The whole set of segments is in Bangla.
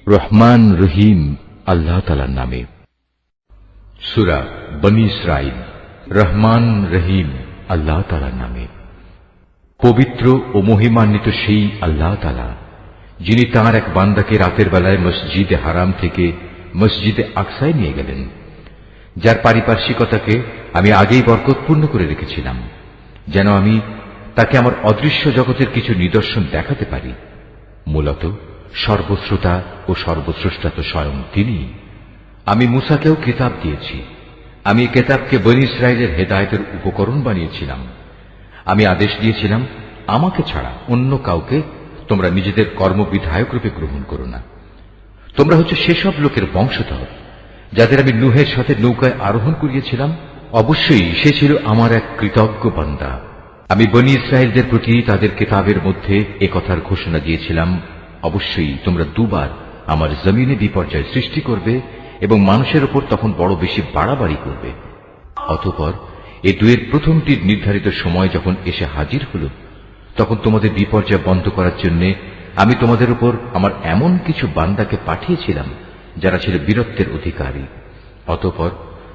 রহমান রহিম আল্লাহ তাআলার নামে। সূরা বনী ইসরাঈল। রহমান রহিম আল্লাহ তাআলার নামে। পবিত্র ও মহিমান্বিত সেই আল্লাহ তাআলা, যিনি তাঁর এক বান্দাকে রাতের বেলায় মসজিদে হারাম থেকে মসজিদে আকসায় নিয়ে গেলেন, যার পারিপার্শ্বিকতাকে আমি আগেই বরকতপূর্ণ করে রেখেছিলাম, যেন আমি তাকে আমার অদৃশ্য জগতের কিছু নিদর্শন দেখাতে পারি। মূলত সর্বশ্রোতা ও সর্বস্রষ্টা তো স্বয়ং তিনি। আমি মূসাকেও কিতাব দিয়েছি। আমি এই কিতাবকে বনী ইসরাঈলের হেদায়েতের উপকরণ বানিয়েছিলাম। আমি আদেশ দিয়েছিলাম, আমাকে ছাড়া অন্য কাউকে তোমরা নিজেদের কর্মবিধায়ক রূপে গ্রহণ করো না। তোমরা হচ্ছে সেসব লোকের বংশধর যাদের আমি নূহের সাথে নৌকায় আরোহণ করিয়েছিলাম। অবশ্যই সে ছিল আমার এক কৃতজ্ঞ বান্দা। আমি বনী ইসরাঈলদের প্রতি তাদের কিতাবের মধ্যে এ কথার ঘোষণা দিয়েছিলাম, অবশ্যই তোমরা দুবার আমার জমিনে বিপর্যয় সৃষ্টি করবে এবং মানুষের উপর তখন বড় বেশি বাড়াবাড়ি করবে। অতঃপর এ দুয়ের প্রথমটির নির্ধারিত সময় যখন এসে হাজির হল, তখন তোমাদের বিপর্যয় বন্ধ করার জন্য আমি তোমাদের উপর আমার এমন কিছু বান্দাকে পাঠিয়েছিলাম যারা ছিল বীরত্বের অধিকারী। অতঃপর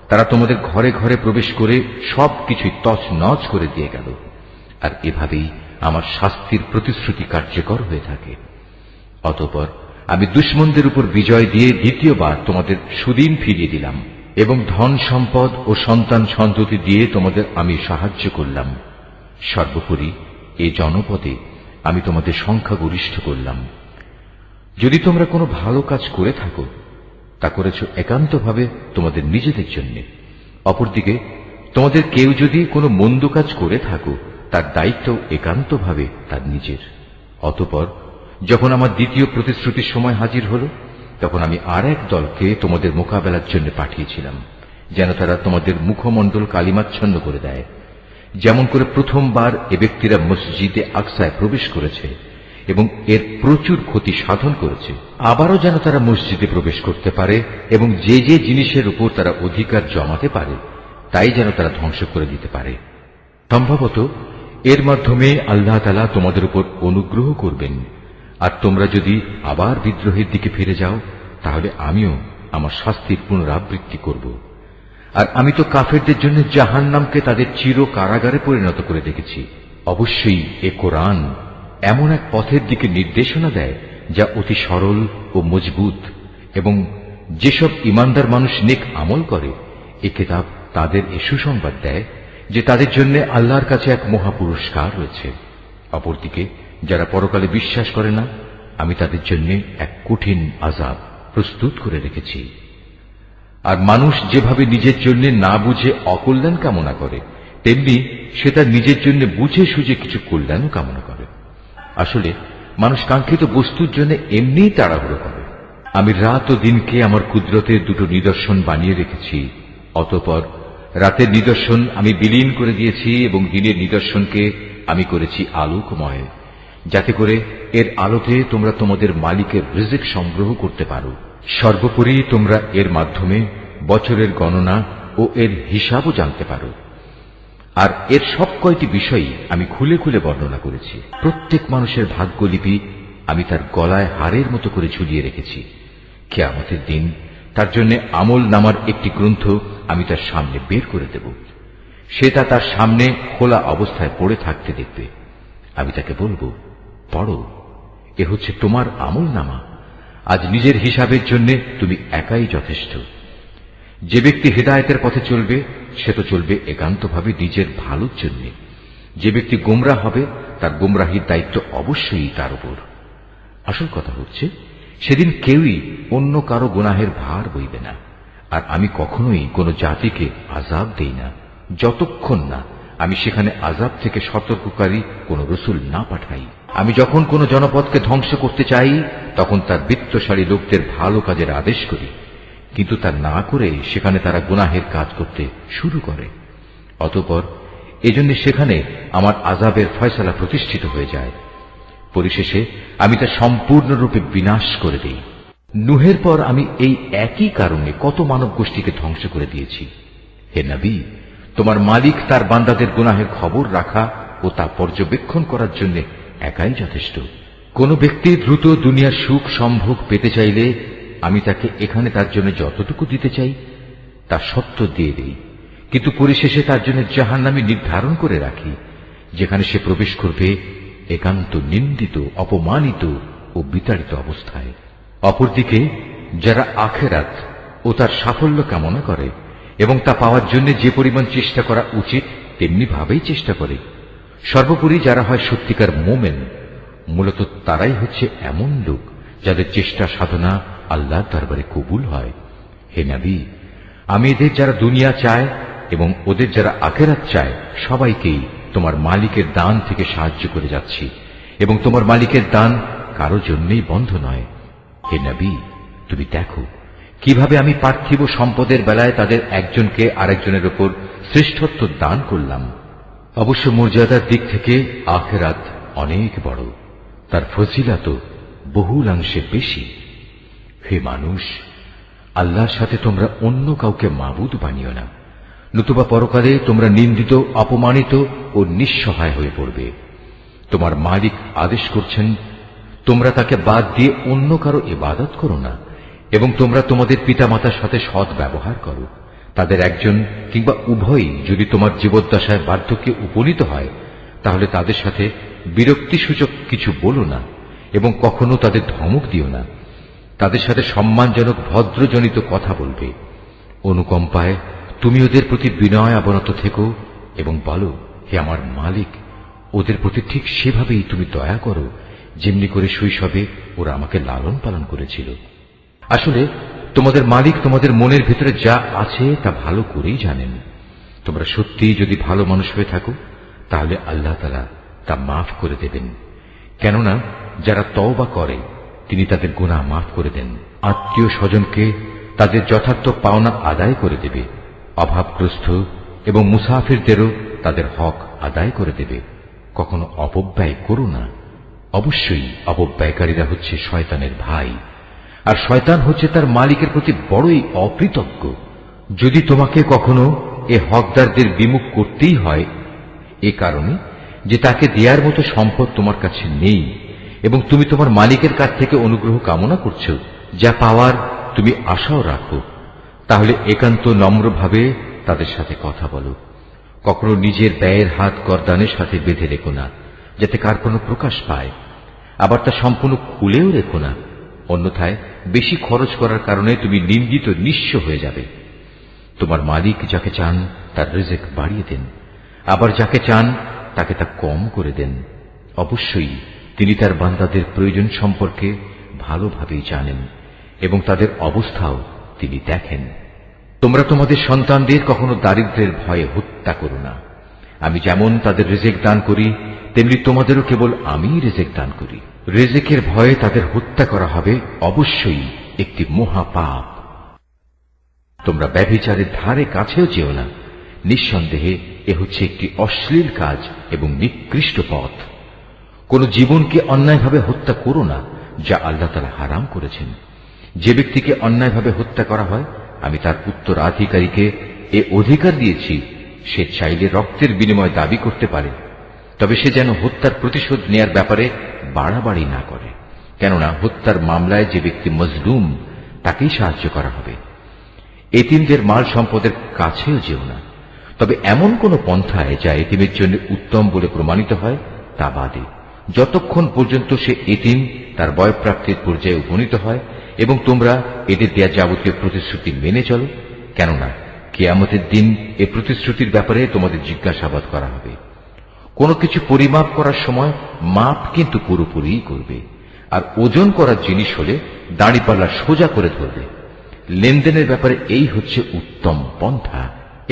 তারা তোমাদের ঘরে ঘরে প্রবেশ করে সবকিছুই তছনছ করে দিয়ে গেল। আর এভাবেই আমার শাস্তির প্রতিশ্রুতি কার্যকর হয়ে থাকে। অতঃপর আমি দুশমনদের উপর বিজয় দিয়ে দ্বিতীয়বার তোমাদের সুদিন ফিরিয়ে দিলাম এবং ধন সম্পদ ও সন্তান সন্ততি দিয়ে তোমাদের আমি সাহায্য করলাম। সর্বোপরি এই জনপদে আমি তোমাদের সংখ্যাগরিষ্ঠ করলাম। যদি তোমরা কোনো ভালো কাজ করে থাকো, তা করেছ একান্তভাবে তোমাদের নিজেদের জন্য। অপরদিকে তোমাদের কেউ যদি কোনো মন্দ কাজ করে থাকো, তার দায়িত্ব একান্তভাবে তার নিজের। অতঃপর যখন আমার দ্বিতীয় প্রতিশ্রুতির সময় হাজির হল, তখন আমি আর এক দলকে তোমাদের মোকাবেলার জন্য পাঠিয়েছিলাম, যেন তারা তোমাদের মুখমণ্ডল কালিমাচ্ছন্ন করে দেয়, যেমন করে প্রথমবার এ ব্যক্তিরা মসজিদে আকসায় প্রবেশ করেছে এবং এর প্রচুর ক্ষতি সাধন করেছে। আবারও যেন তারা মসজিদে প্রবেশ করতে পারে এবং যে যে জিনিসের উপর তারা অধিকার জমাতে পারে তাই যেন তারা ধ্বংস করে দিতে পারে। সম্ভবত এর মাধ্যমে আল্লাহ তাআলা তোমাদের উপর অনুগ্রহ করবেন। আর তোমরা যদি আবার বিদ্রোহের দিকে ফিরে যাও, তাহলে আমিও আমার শাস্তির পুনরাবৃত্তি করব। আর আমি তো কাফেরদের জন্য জাহান্নামকে তাদের চির কারাগারে পরিণত করে রেখেছি। অবশ্যই এ কোরআন এমন এক পথের দিকে নির্দেশনা দেয় যা অতি সরল ও মজবুত, এবং যেসব ইমানদার মানুষ নেক আমল করে, এ কিতাব তাদের এ সুসংবাদ দেয় যে তাদের জন্য আল্লাহর কাছে এক মহাপুরস্কার রয়েছে। অপরদিকে যারা পরকালে বিশ্বাস করে না, আমি তাদের জন্য এক কঠিন আযাব প্রস্তুত করে রেখেছি। আর মানুষ যেভাবে নিজের জন্য না বুঝে অকল্যাণ কামনা করে, তেমনি সে তার নিজের জন্য বুঝে সুঝে কিছু কল্যাণও কামনা করে। আসলে মানুষ কাঙ্ক্ষিত বস্তুর জন্য এমনিই তাড়াহুড়ো করে। আমি রাত ও দিনকে আমার কুদরতের দুটো নিদর্শন বানিয়ে রেখেছি। অতঃপর রাতের নিদর্শন আমি বিলীন করে দিয়েছি এবং দিনের নিদর্শনকে আমি করেছি আলোকময়, যাতে করে এর আলোতে তোমরা তোমাদের মালিকের রিজিক সংগ্রহ করতে পারো। সর্বোপরি তোমরা এর মাধ্যমে বছরের গণনা ও এর হিসাবও জানতে পারো। আর এর সব কয়টি বিষয়ই আমি খুলে খুলে বর্ণনা করেছি। প্রত্যেক মানুষের ভাগ্যলিপি আমি তার গলায় হারের মতো করে ঝুলিয়ে রেখেছি। কিয়ামতের দিন তার জন্য আমল নামার একটি গ্রন্থ আমি তার সামনে বের করে দেব। সে তা তার সামনে খোলা অবস্থায় পড়ে থাকতে দেখবে। আমি তাকে বলবো, পড়ো, এ হচ্ছে তোমার আমল নামা। আজ নিজের হিসাবের জন্য তুমি একাই যথেষ্ট। যে ব্যক্তি হিদায়াতের পথে চলবে, সে তো চলবে একান্তভাবে নিজের ভালোর জন্য। যে ব্যক্তি গোমরাহ হবে, তার গোমরাহির দায়িত্ব অবশ্যই তার উপর। আসল কথা হচ্ছে, সেদিন কেউই অন্য কারো গুনাহের ভার বইবে না। আর আমি কখনোই কোনো জাতিকে আযাব দেই না, যতক্ষণ না আমি সেখানে আযাব থেকে সতর্ককারী কোন রসুল না পাঠাই। আমি যখন কোন জনপদকে ধ্বংস করতে চাই, তখন তার বিত্তশালী লোকদের ভালো কাজের আদেশ করি, কিন্তু তা না করে সেখানে তারা গুনাহের কাজ করতে শুরু করে। অতঃপর এজন্য সেখানে আমার আযাবের ফয়সালা প্রতিষ্ঠিত হয়ে যায়। পরিশেষে আমি তা সম্পূর্ণরূপে বিনাশ করে দিই। নূহের পর আমি এই একই কারণে কত মানব গোষ্ঠীকে ধ্বংস করে দিয়েছি। হে নবী, তোমার মালিক তার বান্দাদের গুনাহের খবর রাখা ও তা পর্যবেক্ষণ করার জন্য একাই যথেষ্ট। কোন ব্যক্তি দ্রুত দুনিয়ার সুখ সম্ভোগ পেতে চাইলে আমি তাকে এখানে তার জন্য যতটুকু দিতে চাই তা সত্য দিয়ে দেই, কিন্তু পরিশেষে তার জন্য জাহান্নামী নির্ধারণ করে রাখি, যেখানে সে প্রবেশ করবে একান্ত নিন্দিত, অপমানিত ও বিতাড়িত অবস্থায়। অপরদিকে যারা আখিরাত ও তার সাফল্য কামনা করে এবং তা পাওয়ার জন্য যে পরিমাণ চেষ্টা করা উচিত তেমনি ভাবেই চেষ্টা করে, সর্বোপরি যারা হয় সত্যিকার মোমেন, মূলত তারাই হচ্ছে এমন লোক যাদের চেষ্টা সাধনা আল্লাহর দরবারে কবুল হয়। হে নবী, আমি এদের যারা দুনিয়া চায় এবং ওদের যারা আখিরাত চায় সবাইকেই তোমার মালিকের দান থেকে সাহায্য করে যাচ্ছি, এবং তোমার মালিকের দান কারো জন্যই বন্ধ নয়। হে নবী, তুমি দেখো কিভাবে আমি পার্থিব সম্পদের বেলায় তাদের একজনকে আরেকজনের উপর শ্রেষ্ঠত্ব দান করলাম। অবশ্য মর্যাদার দিক থেকে আখিরাত অনেক বড়, তার ফজিলত বহুলাংশে বেশি। হে মানুষ, আল্লাহর সাথে তোমরা অন্য কাউকে মাবুদ বানিও না, নতুবা পরকালে তোমরা নিন্দিত, অপমানিত ও নিঃসহায় হয়ে পড়বে। তোমার মালিক আদেশ করছেন তোমরা তাকে বাদ দিয়ে অন্য কারো ইবাদত করো না, এবং তোমরা তোমাদের পিতামাতার সাথে সৎ ব্যবহার করো। তাদের একজন কিংবা উভয়ই যদি তোমার জীবদ্দশায় বার্ধক্যে উপনীত হয়, তাহলে তাদের সাথে বিরক্তিসূচক কিছু বলো না এবং কখনো তাদের ধমক দিও না। তাদের সাথে সম্মানজনক ভদ্রজনিত কথা বলবে। অনুকম্পায় তুমি ওদের প্রতি বিনয় অবনত থেকো এবং বলো, হে আমার মালিক, ওদের প্রতি ঠিক সেভাবেই তুমি দয়া করো যেমনি করে শৈশবে ওরা আমাকে লালন পালন করেছিল। আসলে তোমাদের মালিক তোমাদের মনের ভিতরে যা আছে তা ভালো করেই জানেন। তোমরা সত্যিই যদি ভালো মানুষ হয়ে থাকো তাহলে আল্লাহ তাআলা তা মাফ করে দেবেন, কেননা যারা তওবা করে তিনি তাদের গুনাহ মাফ করে দেন। আত্মীয় স্বজনকে তাদের যথার্থ পাওনা আদায় করে দেবে, অভাবগ্রস্ত এবং মুসাফিরদেরও তাদের হক আদায় করে দেবে। কখনো অপব্যয় করো না, অবশ্যই অপব্যয়কারীরা হচ্ছে শয়তানের ভাই, আর শয়তান হচ্ছে তার মালিকের প্রতি বড়ই অকৃতজ্ঞ। যদি তোমাকে কখনো এ হকদারদের বিমুখ করতেই হয় এ কারণে যে তাকে দেওয়ার মতো সম্পদ তোমার কাছে নেই এবং তুমি তোমার মালিকের কাছ থেকে অনুগ্রহ কামনা করছো, যা পাওয়ার তুমি আশাও রাখো, তাহলে একান্ত নম্রভাবে তাদের সাথে কথা বলো। কখনো নিজের ব্যয়ের হাত গর্দানের সাথে বেঁধে রেখো না, যাতে কার কোনো প্রকাশ পায়, আবার তা সম্পূর্ণ খুলেও রেখো না, অন্যথায় বেশি খরচ করার কারণে তুমি নিন্দিত, নিঃস্ব হয়ে যাবে। তোমার মালিক যাকে চান তার রিজিক বাড়িয়ে দেন, আবার যাকে চান তাকে তা কম করে দেন। অবশ্যই তিনি তার বান্দাদের প্রয়োজন সম্পর্কে ভালোভাবেই জানেন এবং তাদের অবস্থাও তিনি দেখেন। তোমরা তোমাদের সন্তানদের কখনো দারিদ্র্যের ভয়ে হত্যা করো না। আমি যেমন তাদের রিজিক দান করি তেমনি তোমাদেরও কেবল আমিই রিজিক দান করি। রিজিকের ভয়ে তাদের হত্যা করা হবে অবশ্যই একটি মহাপাপ। তোমরা ব্যভিচারের ধারে কাছেও যেও না, নিঃসন্দেহে এ হচ্ছে একটি অশ্লীল কাজ এবং নিকৃষ্ট পথ। কোন জীবনকে অন্যায়ভাবে হত্যা করো না, যা আল্লাহ তাআলা হারাম করেছেন। যে ব্যক্তিকে অন্যায়ভাবে হত্যা করা হয় আমি তার উত্তরাধিকারীকে এ অধিকার দিয়েছি, সে চাইলে রক্তের বিনিময় দাবি করতে পারে, তবে সে যেন হত্যার প্রতিশোধ নেয়ার ব্যাপারে বাড়াবাড়ি না করে, কেননা হত্যার মামলায় যে ব্যক্তি মজলুম তাকেই সাহায্য করা হবে। এতিমদের মাল সম্পদের কাছেও যেও না, তবে এমন কোন পন্থায় যা এতিমের জন্য উত্তম বলে প্রমাণিত হয় তা বাদে, যতক্ষণ পর্যন্ত সে এতিম তার বয়ঃপ্রাপ্তির পর্যায়ে উপনীত হয় এবং তোমরা এদের দেয়া যাবতীয় প্রতিশ্রুতি মেনে চলো, কেননা কিয়ামতের দিন এ প্রতিশ্রুতির ব্যাপারে তোমাদের জিজ্ঞাসাবাদ করা হবে। কোনো কিছু পরিমাপ করার সময় মাপ কিন্তু পুরোপুরিই করবে, আর ওজন করার জিনিস হলে দাঁড়িপাল্লা সোজা করে ধরবে। লেনদেনের ব্যাপারে এই হচ্ছে উত্তম পন্থা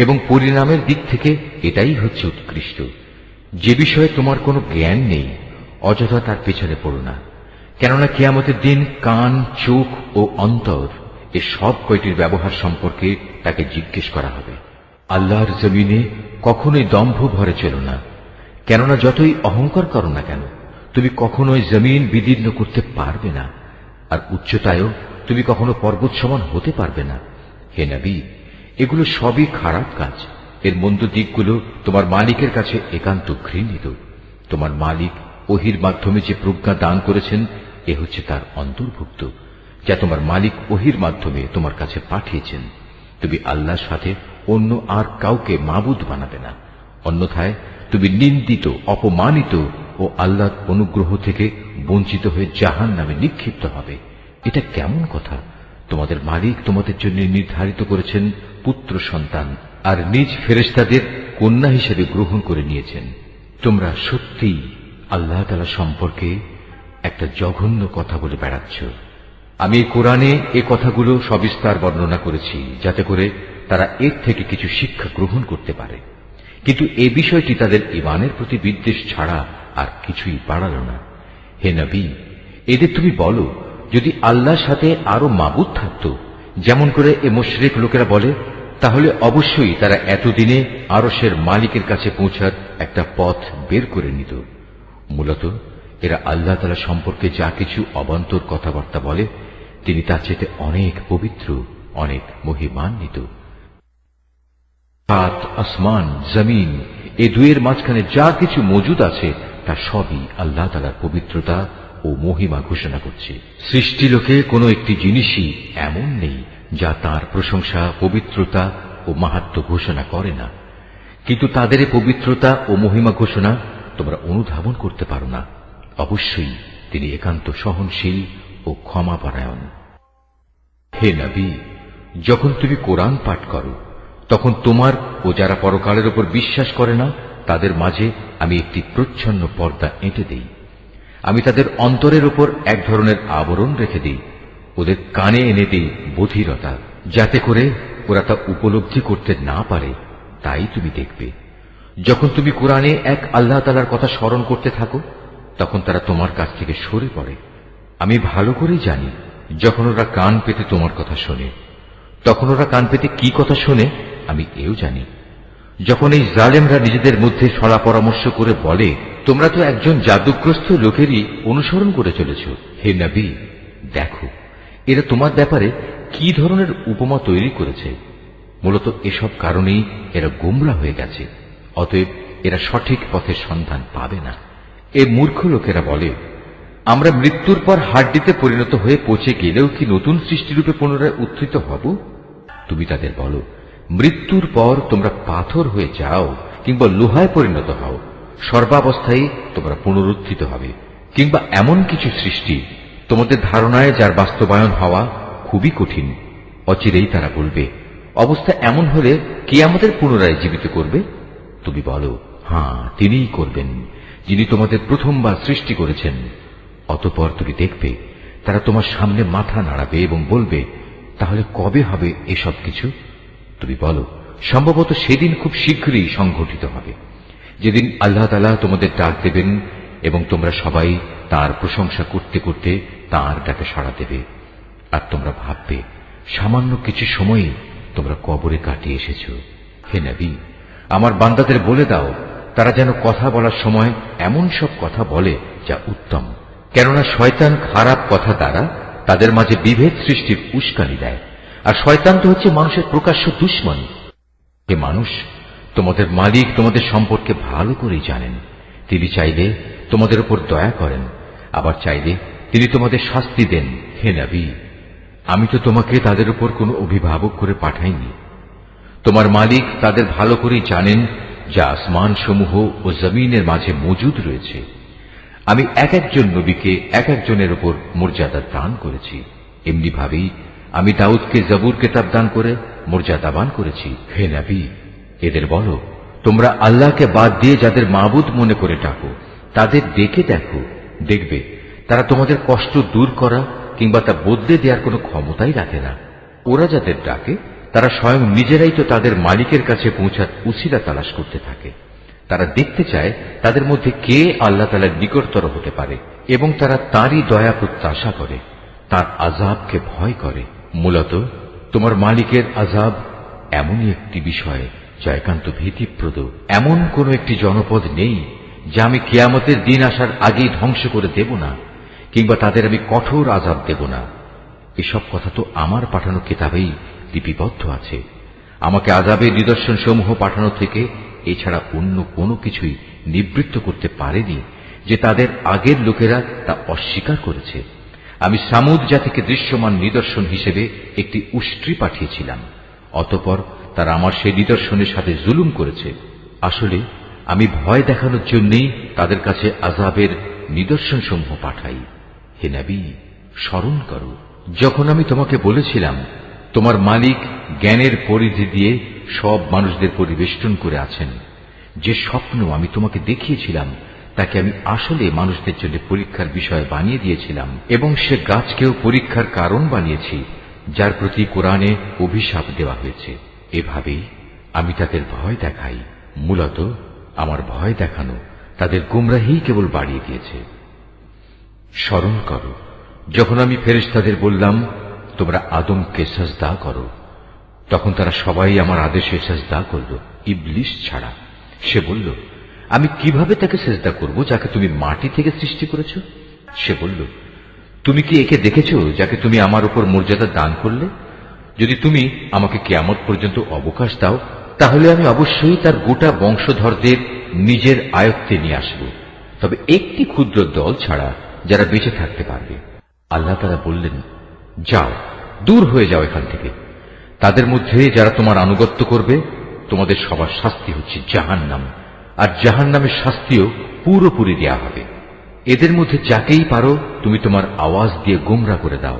এবং পরিণামের দিক থেকে এটাই হচ্ছে উৎকৃষ্ট। যে বিষয়ে তোমার কোনো জ্ঞান নেই অযথা তার পেছনে পড়ো না, কেননা কিয়ামতের দিন কান, চোখ ও অন্তর এ সব কয়টির ব্যবহার সম্পর্কে তাকে জিজ্ঞেস করা হবে। আল্লাহর জমিনে কখনোই দম্ভ ভরে চলো না, কেননা যতই অহংকার করো না কেন তুমি কখনোই জমিন বিদীর্ণ করতে পারবে না, আর উচ্চতায়ও তুমি কখনো পর্বত সমান হতে পারবে না। হে নবী, এগুলো সবই খারাপ কাজ, এর মন্দ দিকগুলো তোমার মালিকের কাছে একান্ত ঘৃণিত। তোমার মালিক ওহির মাধ্যমে যে প্রজ্ঞা দান করেছেন এ হচ্ছে তার অন্তর্ভুক্ত, যা তোমার মালিক ওহির মাধ্যমে তোমার কাছে পাঠিয়েছেন। তুমি আল্লাহর সাথে অন্য আর কাউকে মাবুদ বানাবে না, অন্যথায় তুমি নিন্দিত, অপমানিত ও আল্লাহর অনুগ্রহ থেকে বঞ্চিত হয়ে জাহান্নামে নিক্ষিপ্ত হবে। এটা কেমন কথা? তোমাদের মালিক তোমাদের জন্য নির্ধারিত করেছেন পুত্র সন্তান আর নিজ ফেরেশতাদের কন্যা হিসেবে গ্রহণ করে নিয়েছেন। তোমরা সত্যিই আল্লাহ তাআলা সম্পর্কে একটা জঘন্য কথা বলে বেড়াচ্ছ। আমি এই কোরআনে এ কথাগুলো সবিস্তার বর্ণনা করেছি যাতে করে তারা এর থেকে কিছু শিক্ষা গ্রহণ করতে পারে, কিন্তু এই বিষয়টি তাদের ঈমানের প্রতি বিদ্বেষ ছাড়া আর কিছুই বাড়াল না। হে নবী, এদের তুমি বলো, যদি আল্লাহর সাথে আরো মাবুদ থাকত, যেমন করে এ মুশরিক লোকেরা বলে, তাহলে অবশ্যই তারা এতদিনে আরশের মালিকের কাছে পৌঁছার একটা পথ বের করে নিত। মূলত এরা আল্লাহ তাআলা সম্পর্কে যা কিছু অবান্তর কথাবার্তা বলে, তিনি তার চেয়ে অনেক পবিত্র, অনেক মহিমান্বিত। সাত আসমান, জমিন, এ দুয়ের মাঝখানে যা কিছু মজুদ আছে তা সবই আল্লাহ তাআলার পবিত্রতা ও মহিমা ঘোষণা করছে। সৃষ্টিলোকে কোনো একটি জিনিসই এমন নেই যা তার প্রশংসা, পবিত্রতা ও মাহাত্ম্য ঘোষণা করে না, কিন্তু তাদের পবিত্রতা ও মহিমা ঘোষণা তোমরা অনুধাবন করতে পারো না। অবশ্যই তিনি একান্ত সহনশীল ও ক্ষমাপরায়ণ। হে নবী, যখন তুমি কোরআন পাঠ করো তখন তোমার ও যারা পরকালের উপর বিশ্বাস করে না তাদের মাঝে আমি একটি প্রচ্ছন্ন পর্দা এঁটে দেই। আমি তাদের অন্তরের উপর এক ধরনের আবরণ রেখে দিই, ওদের কানে এনে দিই বধিরতা, যাতে করে ওরা তা উপলব্ধি করতে না পারে। তাই তুমি দেখবে, যখন তুমি কোরআনে এক আল্লাহ তাআলার কথা স্মরণ করতে থাকো তখন তারা তোমার কাছ থেকে সরে পড়ে। আমি ভালো করেই জানি, যখন ওরা কান পেতে তোমার কথা শোনে, তখন ওরা কান পেতে কি কথা শোনে আমি এও জানি। যখন এই জালেমরা নিজেদের মধ্যে সলা পরামর্শ করে বলে, তোমরা তো একজন জাদুগ্রস্ত লোকেরই অনুসরণ করে চলেছ, হে নবী, দেখো এরা তোমার ব্যাপারে কি ধরনের উপমা তৈরি করেছে। মূলত এসব কারণেই এরা গোমরাহ হয়ে গেছে, অতএব এরা সঠিক পথের সন্ধান পাবে না। এ মূর্খ লোকেরা বলে, আমরা মৃত্যুর পর হাড্ডিতে পরিণত হয়ে পচে গেলেও কি নতুন সৃষ্টিরূপে পুনরায় উত্থিত হব? তুমি তাদের বলো, মৃত্যুর পর তোমরা পাথর হয়ে যাও কিংবা লোহায় পরিণত হও, সর্বাবস্থায় তোমরা পুনরুত্থিত হবে। কিংবা এমন কিছু সৃষ্টি তোমাদের ধারণায় যার বাস্তবায়ন হওয়া খুবই কঠিন। অচিরেই তারা বলবে, অবস্থা এমন হলে কে আমাদের পুনরায় জীবিত করবে? তুমি বলো, হ্যাঁ, তিনিই করবেন, যিনি তোমাদের প্রথমবার সৃষ্টি করেছেন। অতঃপর তুমি দেখবে তারা তোমার সামনে মাথা নাড়াবে এবং বলবে, তাহলে কবে হবে এসব কিছু? তুমি বলো, সম্ভবত সেদিন খুব শীঘ্রই সংঘটিত হবে, যেদিন আল্লাহ তাআলা তোমাদের ডাক দেবেন এবং তোমরা সবাই তার প্রশংসা করতে করতে তার ডাকে সাড়া দেবে। আর তোমরা ভাববে, সামান্য কিছু সময়ই তোমরা কবরে কাটিয়ে এসেছ। হে নবী, আমার বান্দাদের বলে দাও, তারা যেন কথা বলার সময় এমন সব কথা বলে যা উত্তম, কেননা শয়তান খারাপ কথা দ্বারা তাদের মাঝে বিভেদ সৃষ্টির উস্কানি দেয়, আর শয়তান তো হচ্ছে মানুষের প্রকাশ্য দুশমন। হে মানুষ, তোমাদের মালিক তোমাদের সম্পর্কে ভালো করেই জানেন। তিনি চাইলে তোমাদের উপর দয়া করেন, আবার চাইলে তিনি তোমাদের শাস্তি দেন। হে নবী, আমি তো তোমাকে তাদের উপর কোনো অভিভাবক করে পাঠাইনি। তোমার মালিক তাদের ভালো করেই জানেন যা আসমান সমূহ ও জমিনের মাঝে মজুদ রয়েছে। আমি এক একজন নবীকে এক একজনের উপর মর্যাদা দান করেছি। এমনি ভাবেই আমি দাউদকে জবুর কিতাব দান করে মর্যাদাবান করেছি। হে নবী, এদের বলো, তোমরা আল্লাহকে বাদ দিয়ে যাদের মাবুদ মনে করে ডাকো তাদের ডেকে দেখো, দেখবে তারা তোমাদের কষ্ট দূর করা কিংবা তা বদলে দেওয়ার কোনো ক্ষমতাই রাখে না। ওরা যাদের ডাকে তারা স্বয়ং নিজেরাই তো তাদের মালিকের কাছে পৌঁছার উছিলা তালাশ করতে থাকে। তারা দেখতে চায় তাদের মধ্যে কে আল্লাহ তাআলার নিকটতর হতে পারে এবং তারা তাঁরই দয়া প্রত্যাশা করে, তাঁর আযাবকে ভয় করে। মূলত তোমার মালিকের আযাব এমনই একটি বিষয় যা একান্ত ভীতিপ্রদ। এমন কোন একটি জনপদ নেই যা আমি কিয়ামতের দিন আসার আগেই ধ্বংস করে দেব না, কিংবা তাদের আমি কঠোর আযাব দেব না। এসব কথা তো আমার পাঠানো কিতাবেই লিপিবদ্ধ আছে। আমাকে আযাবের নিদর্শন সমূহ পাঠানো থেকে এছাড়া অন্য কোনো কিছুই নিবৃত্ত করতে পারেনি যে তাদের আগের লোকেরা তা অস্বীকার করেছে। আমি সামুদ জাতিকে দৃশ্যমান নিদর্শন হিসেবে একটি উষ্ট্রি পাঠিয়েছিলাম, অতঃপর তারা আমার সেই নিদর্শনের সাথে জুলুম করেছে। আসলে আমি ভয় দেখানোর জন্যই তাদের কাছে আযাবের নিদর্শনসমূহ পাঠাই। হে নবী, স্মরণ করো যখন আমি তোমাকে বলেছিলাম তোমার মালিক জ্ঞানের পরিধি দিয়ে সব মানুষদের পরিবেষ্টন করে আছেন। যে স্বপ্ন আমি তোমাকে দেখিয়েছিলাম তাকে আমি আসলে মানুষদের জন্য পরীক্ষার বিষয় বানিয়ে দিয়েছিলাম, এবং সে গাছকেও পরীক্ষার কারণ বানিয়েছি, যার প্রতি কোরআনে অভিশাপ দেওয়া হয়েছে। এভাবেই আমি তাদের ভয় দেখাই। মূলত আমার ভয় দেখানো তাদের গুমরাহি কেবল বাড়িয়ে দিয়েছে। স্মরণ করো যখন আমি ফেরেশতাদের বললাম তোমরা আদমকে সাজদা করো, তখন তারা সবাই আমার আদেশে সাজদা করল, ইবলিস ছাড়া। সে বলল, আমি কিভাবে তাকে সিজদা করব যাকে তুমি মাটি থেকে সৃষ্টি করেছ? সে বলল, তুমি কি একে দেখেছ যাকে তুমি আমার উপর মর্যাদা দান করলে? যদি তুমি আমাকে কিয়ামত পর্যন্ত অবকাশ দাও, তাহলে আমি অবশ্যই তার গোটা বংশধরদের নিজের আয়ত্তে নিয়ে আসব, তবে একটি ক্ষুদ্র দল ছাড়া যারা বেঁচে থাকতে পারবে। আল্লাহ তাআলা বললেন, যাও, দূর হয়ে যাও এখান থেকে। তাদের মধ্যে যারা তোমার আনুগত্য করবে তোমাদের সবার শাস্তি হচ্ছে জাহান্নাম, আর জাহান্নামের শাস্তিও পুরোপুরি দেয়া হবে। এদের মধ্যে যাকেই পারো তুমি তোমার আওয়াজ দিয়ে গোমরা করে দাও।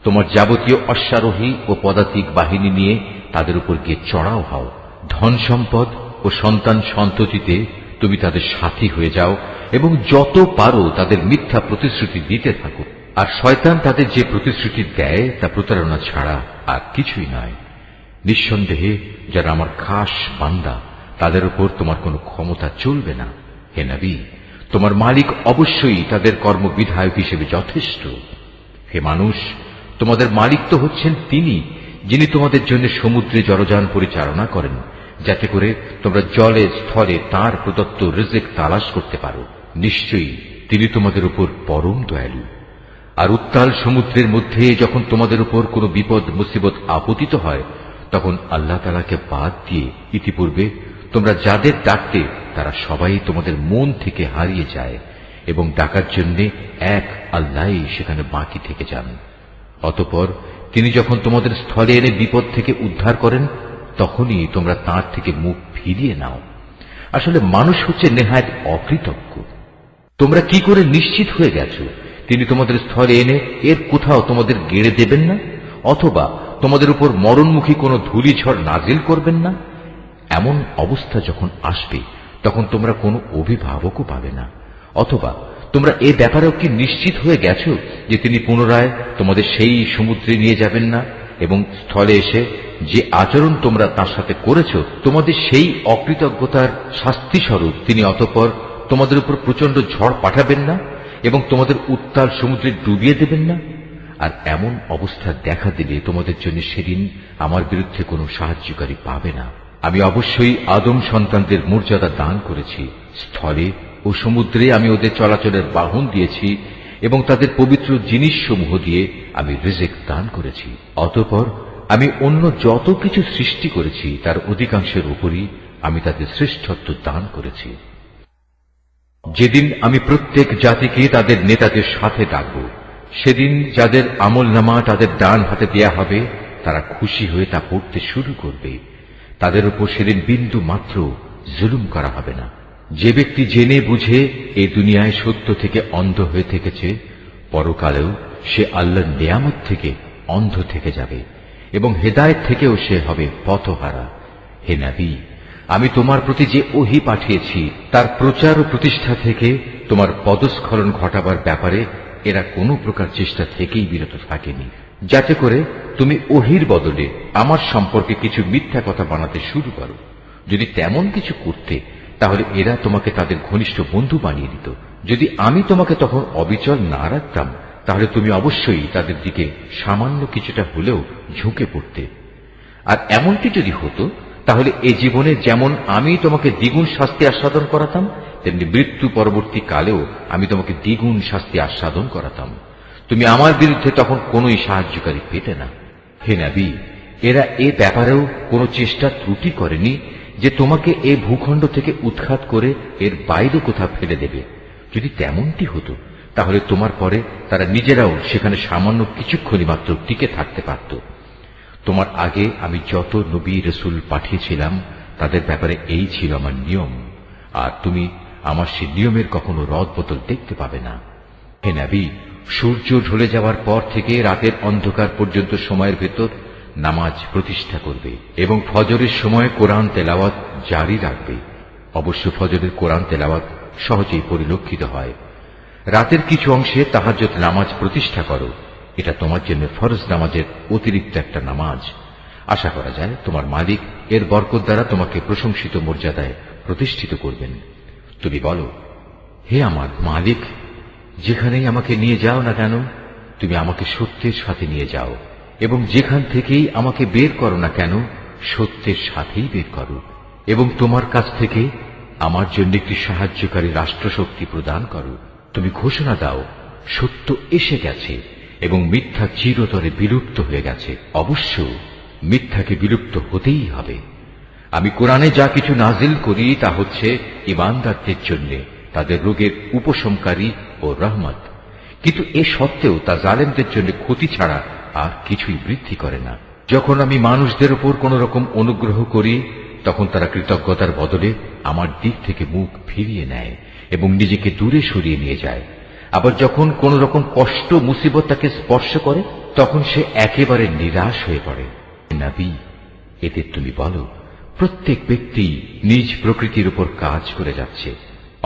তোমার যাবতীয় অশ্বারোহী ও পদাতিক বাহিনী নিয়ে তাদের উপর গিয়ে চড়াও হও। ধন সম্পদ ও সন্তান সন্ততিতে তুমি তাদের সাথী হয়ে যাও এবং যত পারো তাদের মিথ্যা প্রতিশ্রুতি দিতে থাকো। আর শয়তান তাদের যে প্রতিশ্রুতি দেয় তা প্রতারণা ছাড়া আর কিছুই নয়। নিঃসন্দেহে যারা আমার খাস বান্দা তাদের উপর তোমার কোনো ক্ষমতা চলবে না। হে নবী, তোমার মালিক অবশ্যই তাদের কর্মবিধায়ক হিসেবে যথেষ্ট। হে মানুষ, তোমাদের মালিক তো হচ্ছেন তিনি, যিনি তোমাদের জন্য সমুদ্রে জলযান পরিচালনা করেন, যাতে করে তোমরা জলে স্থলে তাঁর প্রদত্ত রিজিক তালাশ করতে পারো। নিশ্চয়ই তিনি তোমাদের উপর পরম দয়ালু। আর উত্তাল সমুদ্রের মধ্যে যখন তোমাদের উপর কোনো বিপদ মুসিবত আপতিত হয়, তখন আল্লাহ তাআলাকে বাদ দিয়ে ইতিপূর্বে তোমরা যাদের ডাকতে তারা সবাই তোমাদের মন থেকে হারিয়ে যায়, এবং ডাকার জন্য এক আল্লাহই সেখানে বাকি থেকে যান। অতঃপর তিনি যখন তোমাদের স্থলে এনে বিপদ থেকে উদ্ধার করেন, তখনই তোমরা তাঁর থেকে মুখ ফিরিয়ে নাও। আসলে মানুষ হচ্ছে নেহায়েত অকৃতজ্ঞ। তোমরা কি করে নিশ্চিত হয়ে গেছো তিনি তোমাদের স্থলে এনে এর কোথাও তোমাদের গেড়ে দেবেন না, অথবা তোমাদের উপর মরণমুখী কোনো ধূলিঝড় নাজিল করবেন না? এমন অবস্থা যখন আসবে তখন তোমরা কোনো অভিভাবকও পাবে না। অথবা তোমরা এ ব্যাপারেও কি নিশ্চিত হয়ে গেছো যে তিনি পুনরায় তোমাদের সেই সমুদ্রে নিয়ে যাবেন না, এবং স্থলে এসে যে আচরণ তোমরা তার সাথে করেছো তোমাদের সেই অকৃতজ্ঞতার শাস্তি স্বরূপ তিনি অতঃপর তোমাদের উপর প্রচন্ড ঝড় পাঠাবেন না এবং তোমাদের উত্তাল সমুদ্রে ডুবিয়ে দেবেন না? আর এমন অবস্থা দেখা দিলে তোমাদের জন্য সেদিন আমার বিরুদ্ধে কোনো সাহায্যকারী পাবে না। আমি অবশ্যই আদম সন্তানদের মর্যাদা দান করেছি। স্থলে ও সমুদ্রে আমি ওদের চলাচলের বাহন দিয়েছি এবং তাদের পবিত্র জিনিসসমূহ দিয়ে আমি রিজিক দান করেছি। অতঃপর আমি অন্য যত কিছু সৃষ্টি করেছি তার অধিকাংশের উপরই আমি তাদের শ্রেষ্ঠত্ব দান করেছি। যেদিন আমি প্রত্যেক জাতিকে তাদের নেতাদের সাথে ডাকব, সেদিন যাদের আমলনামা তাদের ডান হাতে দেয়া হবে তারা খুশি হয়ে তা পড়তে শুরু করবে। তাদের উপর সেদিন বিন্দু মাত্র জুলুম করা হবে না। যে ব্যক্তি জেনে বুঝে এই দুনিয়ায় সত্য থেকে অন্ধ হয়ে থেকেছে, পরকালেও সে আল্লাহর নিয়ামত থেকে অন্ধ থেকে যাবে এবং হেদায়েত থেকেও সে হবে পথহারা। হে নবী, আমি তোমার প্রতি যে ওহী পাঠিয়েছি তার প্রচার ও প্রতিষ্ঠা থেকে তোমার পদস্খলন ঘটাবার ব্যাপারে এরা কোনো প্রকার চেষ্টা থেকেই বিরত থাকেনি, যাতে করে তুমি ওহীর বদলে আমার সম্পর্কে কিছু মিথ্যা কথা বানাতে শুরু করো। যদি তেমন কিছু করতে তাহলে এরা তোমাকে তাদের ঘনিষ্ঠ বন্ধু বানিয়ে দিত। যদি আমি তোমাকে তখন অবিচল না রাখতাম তাহলে তুমি অবশ্যই তাদের দিকে সামান্য কিছুটা হলেও ঝুঁকে পড়তে। আর এমনটি যদি হতো তাহলে এ জীবনে যেমন আমি তোমাকে দ্বিগুণ শাস্তি আস্বাদন করাতাম, তেমনি মৃত্যু পরবর্তী কালেও আমি তোমাকে দ্বিগুণ শাস্তি আস্বাদন করাতাম। তুমি আমার বিরুদ্ধে তখন কোনোই সাহায্যকারী পেতে না। হে নবী, এরা এ ব্যাপারেও কোনো চেষ্টা ত্রুটি করেনি যে তোমাকে এ ভূখণ্ড থেকে উৎখাত করে এর বাইরে কোথাও ফেলে দেবে। যদি তেমনটি হতো তাহলে তোমার পরে তারা নিজেরাও সেখানে সামান্য কিছুক্ষণই মাত্র টিকে থাকতে পারত। তোমার আগে আমি যত নবী রসুল পাঠিয়েছিলাম তাদের ব্যাপারে এই ছিল আমার নিয়ম, আর তুমি আমার সে নিয়মের কখনো রদবদল দেখতে পাবে না। হে নবী, সূর্য ঢলে যাওয়ার পর থেকে রাতের অন্ধকার পর্যন্ত সময়ের ভেতর নামাজ প্রতিষ্ঠা করবে এবং ফজরের সময় কোরআন তেলাওয়াত জারি রাখবে। অবশ্য ফজরের কোরআন তেলাওয়াত সহজেই পরিলক্ষিত হয়। রাতের কিছু অংশে তাহাজ্জুদ নামাজ প্রতিষ্ঠা করো, এটা তোমার জন্য ফরজ নামাজের অতিরিক্ত একটা নামাজ। আশা করা যায় তোমার মালিক এর বরকত দ্বারা তোমাকে প্রশংসিত মর্যাদায় প্রতিষ্ঠিত করবেন। তুমি বলো, হে আমার মালিক, যেখানেই আমাকে নিয়ে যাও না কেন তুমি আমাকে সত্যের সাথে নিয়ে যাও, এবং যেখান থেকেই আমাকে বের করো না কেন সত্যের সাথেই বের করো, এবং তোমার কাছ থেকে আমার জন্য একটি সাহায্যকারী রাষ্ট্রশক্তি প্রদান করো। তুমি ঘোষণা দাও, সত্য এসে গেছে এবং মিথ্যা চিরতরে বিলুপ্ত হয়ে গেছে। অবশ্য মিথ্যাকে বিলুপ্ত হতেই হবে। আমি কোরআনে যা কিছু নাজিল করি তা হচ্ছে ঈমানদারদের জন্য তাদের রোগের উপশমকারী ও রহমত, কিন্তু এ সত্ত্বেও তা জালেমদের জন্য ক্ষতি ছাড়া আর কিছুই বৃদ্ধি করে না। যখন আমি মানুষদের উপর কোন রকম অনুগ্রহ করি তখন তারা কৃতজ্ঞতার বদলে আমার দিক থেকে মুখ ফিরিয়ে নেয় এবং নিজেকে দূরে সরিয়ে নিয়ে যায়। আবার যখন কোন রকম কষ্ট মুসিবত তাকে স্পর্শ করে তখন সে একেবারে নিরাশ হয়ে পড়ে। নবী, এতে তুমি বলো, প্রত্যেক ব্যক্তি নিজ প্রকৃতির উপর কাজ করে যাচ্ছে,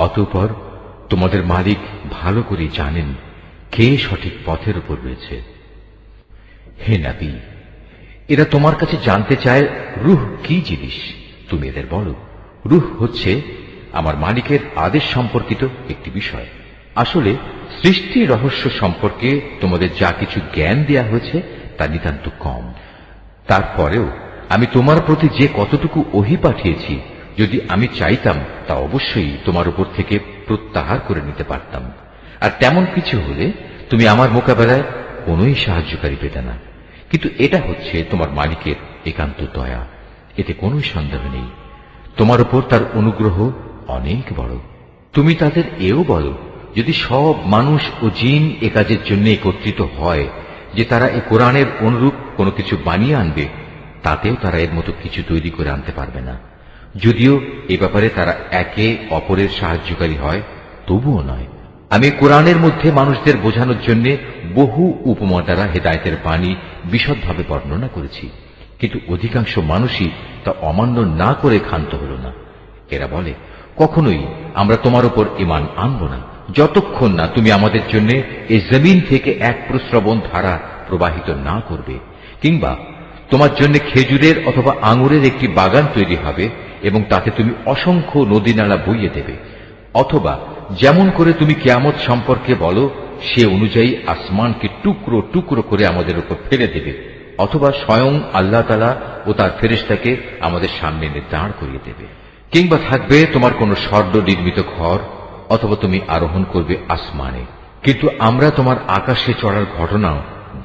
অতঃপর তোমাদের মালিক ভালো করে জানেন কে সঠিক পথের উপর রয়েছে। হে নবী, এরা তোমার কাছে জানতে চায় রূহ কি জিনিস। তুমি এদের বলো, রূহ হচ্ছে আমার মালিকের আদেশ সম্পর্কিত একটি বিষয়। আসলে সৃষ্টি রহস্য সম্পর্কে তোমাদের যা কিছু জ্ঞান দেয়া হয়েছে তা নিতান্ত কম। তারপরেও আমি তোমার প্রতি যে কতটুকু ওহী পাঠিয়েছি, যদি আমি চাইতাম তা অবশ্যই তোমার উপর থেকে প্রত্যাহার করে নিতে পারতাম, আর তেমন কিছু হলে তুমি আমার মোকাবেলায় কোনোই সাহায্যকারী পেতে না। কিন্তু এটা হচ্ছে তোমার মালিকের একান্ত দয়া, এতে কোনো সন্দেহ নেই। তোমার উপর তার অনুগ্রহ অনেক বড়। তুমি তাদের এও বলো, যদি সব মানুষ ও জিন এ কাজের জন্য একত্রিত হয় যে তারা এই কোরআনের অনুরূপ কোনো কিছু বানিয়ে আনবে, তাতেও তারা এর মতো কিছু তৈরি করে আনতে পারবে না। যদিও এ ব্যাপারে তারা একে অপরের সাহায্যকারী হয়, তবুও নয়। আমি কোরআনের মধ্যে মানুষদের বোঝানোর জন্য বহু উপমা দ্বারা হেদায়েতের বাণী বিশদভাবে বর্ণনা করেছি, কিন্তু অধিকাংশ মানুষই তা অমান্য না করে ক্ষান্ত হল না। এরা বলে, কখনোই আমরা তোমার উপর ঈমান আনব না যতক্ষণ না তুমি আমাদের জন্য এই জমিন থেকে এক প্রস্রবণ ধারা প্রবাহিত না করবে, কিংবা তোমার জন্য খেজুরের অথবা আঙুরের একটি বাগান তৈরি হবে এবং তাতে তুমি অসংখ্য নদী নালা বইয়ে দেবে, অথবা যেমন করে তুমি কিয়ামত সম্পর্কে বলো সে অনুযায়ী আসমানকে টুকরো টুকরো করে আমাদের উপর ফেলে দেবে, অথবা স্বয়ং আল্লাহ তাআলা ও তার ফেরেশতাকে আমাদের সামনে এনে দাঁড় করিয়ে দেবে, কিংবা থাকবে তোমার কোন স্বর্ণ নির্মিত ঘর, অথবা তুমি আরোহণ করবে আসমানে। কিন্তু আমরা তোমার আকাশে চড়ার ঘটনাও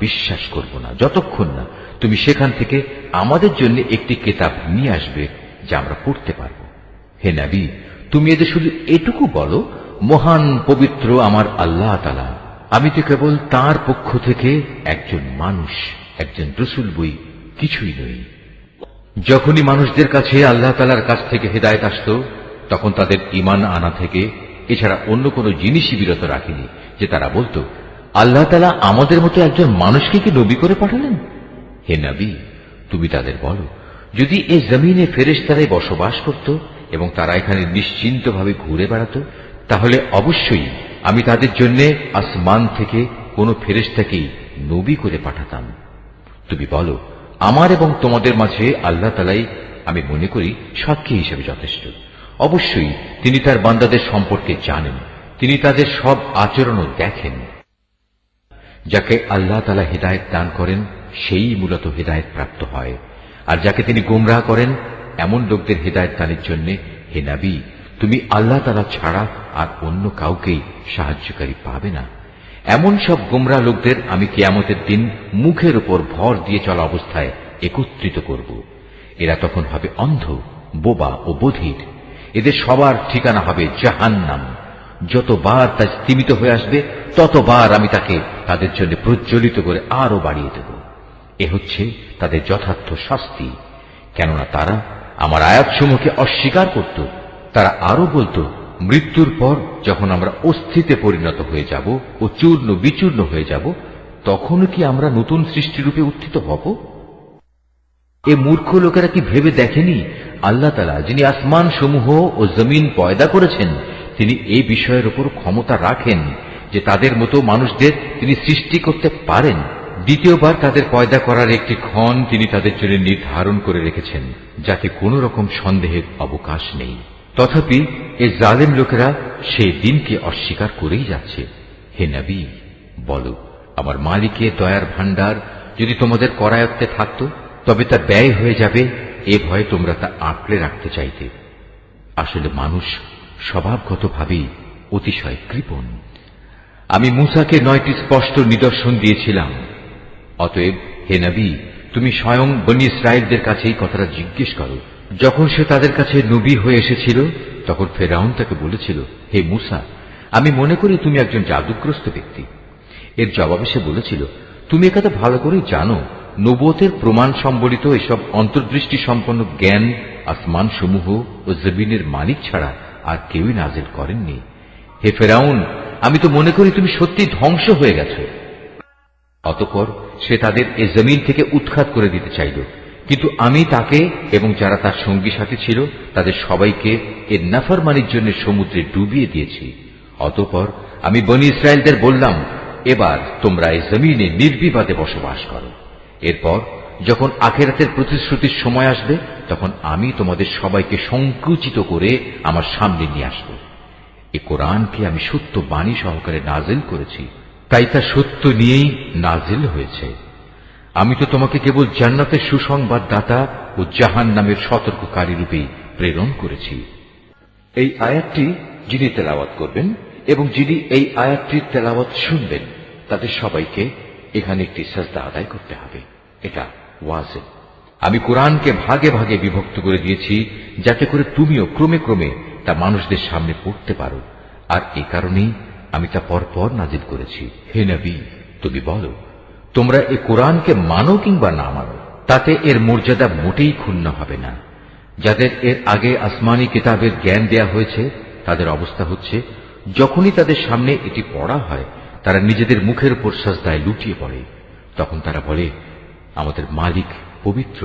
বিশ্বাস করব না যতক্ষণ না তুমি সেখান থেকে আমাদের জন্য একটি কিতাব নিয়ে আসবে যা আমরা পড়তে পারব। হে নবী, তুমি এদের শুধু এটুকু বলো, মহান পবিত্র আমার আল্লাহ তাআলা, আমি তো কেবল তাঁর পক্ষ থেকে একজন মানুষ, একজন রাসূল বই, কিছুই নই। যখনই মানুষদের কাছে আল্লাহ তাআলার কাছ থেকে হেদায়েত আসত তখন তাদের ঈমান আনা থেকে এছাড়া অন্য কোনো জিনিসই বিরত রাখেনি যে তারা বলতো, আল্লাহ তাআলা আমাদের মতো একজন মানুষকে কি নবী করে পাঠালেন? হে নবী, তুমি তাদের বলো, যদি এই জমিনে ফেরেশতারাই বসবাস করত এবং তারা এখানে নিশ্চিন্তভাবে ঘুরে বেড়াত, তাহলে অবশ্যই আমি তাদের জন্য আসমান থেকে কোন ফেরেশতাকেই নবী করে পাঠাতাম। তুমি বলো, আমার এবং তোমাদের মাঝে আল্লাহ তাআলাই আমি মনে করি সাক্ষী হিসেবে যথেষ্ট। অবশ্যই তিনি তার বান্দাদের সম্পর্কে জানেন, তিনি তাদের সব আচরণও দেখেন। যাকে আল্লাহ তাআলা হিদায়াত দান করেন সেই মূলত হিদায়াত প্রাপ্ত হয়, আর যাকে তিনি গোমরাহ করেন এমন লোকদের হিদায়াত দানের জন্য হে নবী, তুমি আল্লাহ তাআলা ছাড়া আর অন্য কাউকেই সাহায্যকারী পাবে না। এমন সব গোমরাহ লোকদের আমি কিয়ামতের দিন মুখের উপর ভর দিয়ে চলা অবস্থায় একত্রিত করব। এরা তখন হবে অন্ধ, বোবা ও বধির। এদের সবার ঠিকানা হবে জাহান্নাম। যতবার তা স্তীমিত হয়ে আসবে ততবার আমি তাকে তাদের জন্য প্রজ্বলিত করে আরো বাড়িয়ে দেব। এ হচ্ছে তাদের যথার্থ শাস্তি, কেননা তারা আমার আয়াতসমূহকে অস্বীকার করত। তারা আরো বলতো, মৃত্যুর পর যখন আমরা অস্থিতে পরিণত হয়ে যাব ও চূর্ণ বিচূর্ণ হয়ে যাব, তখনও কি আমরা নতুন সৃষ্টিরূপে উত্থিত হব? এ মূর্খ লোকেরা কি ভেবে দেখেনি আল্লাহ তাআলা, যিনি আসমান সমূহ ও জমিন পয়দা করেছেন, তিনি এই বিষয়ের উপর ক্ষমতা রাখেন যে তাদের মতো মানুষদের তিনি সৃষ্টি করতে পারেন। দ্বিতীয়বার তাদের পয়দা করার একটি ক্ষণ তিনি তাদের জন্য নির্ধারণ করে রেখেছেন, যাতে কোনো রকম সন্দেহের অবকাশ নেই। তথাপি এই জালেম লোকেরা সেই দিনকে অস্বীকার করেই যাচ্ছে। হে নবী, বলো, আমার মালিকের দয়ার ভাণ্ডার যদি তোমাদের করায়ত্তে থাকত, তবে তা ব্যয় হয়ে যাবে, এ ভয়ে তোমরা তা আঁকড়ে রাখতে চাইতে। আসলে মানুষ স্বভাবগতভাবেই অতিশয় কৃপণ। আমি মূসাকে 9টি স্পষ্ট নিদর্শন দিয়েছিলাম। অতএব হে নবী, তুমি স্বয়ং বনী ইসরায়েলদের কাছে এই কথাটা জিজ্ঞেস করো। যখন সে তাদের কাছে নবী হয়ে এসেছিল, তখন ফেরাউন তাকে বলেছিল, হে মূসা, আমি মনে করি তুমি একজন জাদুগ্রস্ত ব্যক্তি। এর জবাবে সে বলেছিল, তুমি একথা ভালো করেই জানো, নবুয়তের প্রমাণ সম্বলিত এসব অন্তর্দৃষ্টি সম্পন্ন জ্ঞান আসমান সমূহ ও জমিনের মালিক ছাড়া আর কেউই নাজিল করেননি। হে ফেরাউন, আমি তো মনে করি তুমি সত্যি ধ্বংস হয়ে গেছ। অতঃপর সে তাদের এ জমিন থেকে উৎখাত করে দিতে চাইল, কিন্তু আমি তাকে এবং যারা তার সঙ্গী সাথী ছিল তাদের সবাইকে এর নাফরমানির জন্য সমুদ্রে ডুবিয়ে দিয়েছি। অতঃপর আমি বনী ইসরায়েলদের বললাম, এবার তোমরা এই জমিনে নির্বিবাদে বসবাস করো। এরপর যখন আখিরাতের প্রতিশ্রুতির সময় আসবে, তখন আমি তোমাদের সবাইকে সংকুচিত করে আমার সামনে নিয়ে আসব। এ কোরআনকে আমি সত্য বাণী সহকারে নাজিল করেছি, তাই তা সত্য নিয়েই নাজিল হয়েছে। আমি তো তোমাকে কেবল জান্নাতের সুসংবাদদাতা ও জাহান্নামের সতর্ককারী রূপেই প্রেরণ করেছি। এই আয়াতটি যিনি তেলাওয়াত করবেন এবং যিনি এই আয়াতটির তেলাওয়াত শুনবেন, তাদের সবাইকে এখানে একটি সাজদা আদায় করতে হবে। এটা ওয়াজিব। আমি কোরআনকে ভাগে ভাগে বিভক্ত করে দিয়েছি, যাতে করে তুমিও ক্রমে ক্রমে তা মানুষদের সামনে পড়তে পারো, আর এ কারণেই আমি তা পরপর নাজিল করেছি। হে নবী, তুমি বলো, তোমরা এ কোরআনকে মানো কিংবা না মানো, তাতে এর মর্যাদা মোটেই ক্ষুণ্ণ হবে না। যাদের এর আগে আসমানি কিতাবের জ্ঞান দেয়া হয়েছে, তাদের অবস্থা হচ্ছে, যখনই তাদের সামনে এটি পড়া হয়, তারা নিজেদের মুখের উপর সাজদায় লুটিয়ে পড়ে। তখন তারা বলে, আমাদের মালিক পবিত্র,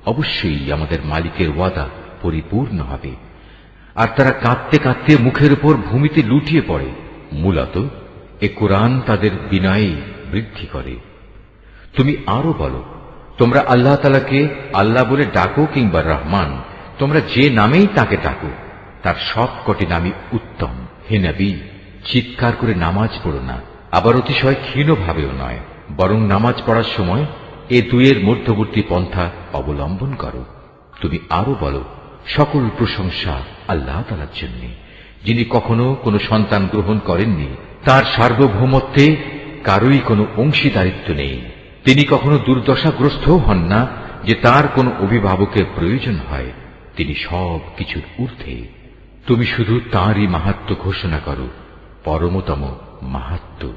অবশ্যই আমাদের মালিকের ওয়াদা পরিপূর্ণ হবে। আর তারা কাঁদতে কাঁদতে মুখের উপর ভূমিতে লুটিয়ে পড়ে। মূলত এ কোরআন তাদের বিনয়ে বৃদ্ধি করে। তুমি আরো বলো, তোমরা আল্লাহ তাআলাকে আল্লাহ বলে ডাকো কিংবা রহমান, তোমরা যে নামেই তাকে ডাকো, তার সবকটি নামই উত্তম। হে নবী, চিৎকার করে নামাজ পড়ো না, আবার অতিশয় ক্ষীণভাবেও নয়, বরং নামাজ পড়ার সময় এ দুয়ের মধ্যবর্তী পন্থা অবলম্বন করো। তুমি আরো বলো, সকল প্রশংসা আল্লাহ তাআলার জন্য, যিনি কখনো কোনো সন্তান গ্রহণ করেননি, তার সার্বভৌমত্বে কারোই কোনো অংশীদারিত্ব নেই। তিনি কখনো দুর্দশাগ্রস্তও হন না যে তার কোনো অভিভাবকের প্রয়োজন হয়। তিনি সব কিছুর ঊর্ধ্বে। তুমি শুধু তাঁরই মাহাত্ম্য ঘোষণা করো, পরমতম মাহাত্ম্য।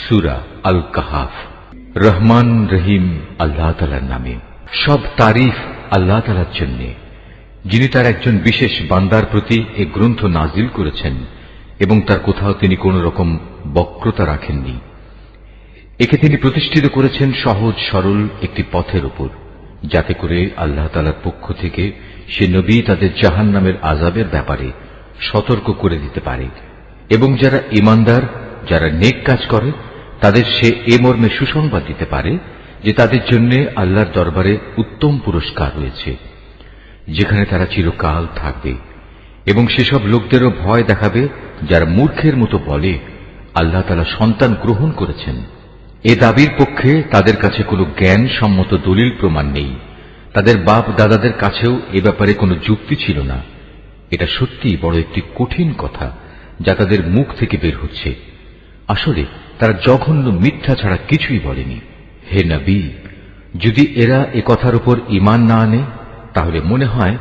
সূরা আল কাহাফ। রহমান রহিম আল্লাহ তাআলার নামে। সব তারিফ আল্লাহ তাআলার জন্য, যিনি তার একজন বিশেষ বান্দার প্রতি এ গ্রন্থ নাজিল করেছেন এবং তার কোথাও তিনি কোন রকম বক্রতা রাখেননি। একে তিনি প্রতিষ্ঠিত করেছেন সহজ সরল একটি পথের উপর, যাতে করে আল্লাহ তাআলার পক্ষ থেকে সে নবী তাদের জাহান্নামের আযাবের ব্যাপারে সতর্ক করে দিতে পারে, এবং যারা ঈমানদার, যারা নেক কাজ করে, তাদের সে এ মর্মে সুসংবাদ দিতে পারে যে তাদের জন্য আল্লাহর দরবারে উত্তম পুরস্কার রয়েছে, যেখানে তারা চিরকাল থাকবে। এবং সেসব লোকদেরও ভয় দেখাবে যারা মূর্খের মতো বলে, আল্লাহ তাআলা সন্তান গ্রহণ করেছেন। এ দাবির পক্ষে তাদের কাছে কোনো জ্ঞান সম্মত দলিল প্রমাণ নেই। তাদের বাপ দাদাদের কাছেও এ ব্যাপারে কোনো যুক্তি ছিল না। এটা সত্যিই বড় একটি কঠিন কথা যা তাদের মুখ থেকে বের হচ্ছে। আসলে তারা জঘন্য মিথ্যা ছাড়া কিছুই বলেনি। হে নবী, যদি এরা এ কথার উপর ঈমান না আনে, তাহলে মনে হয়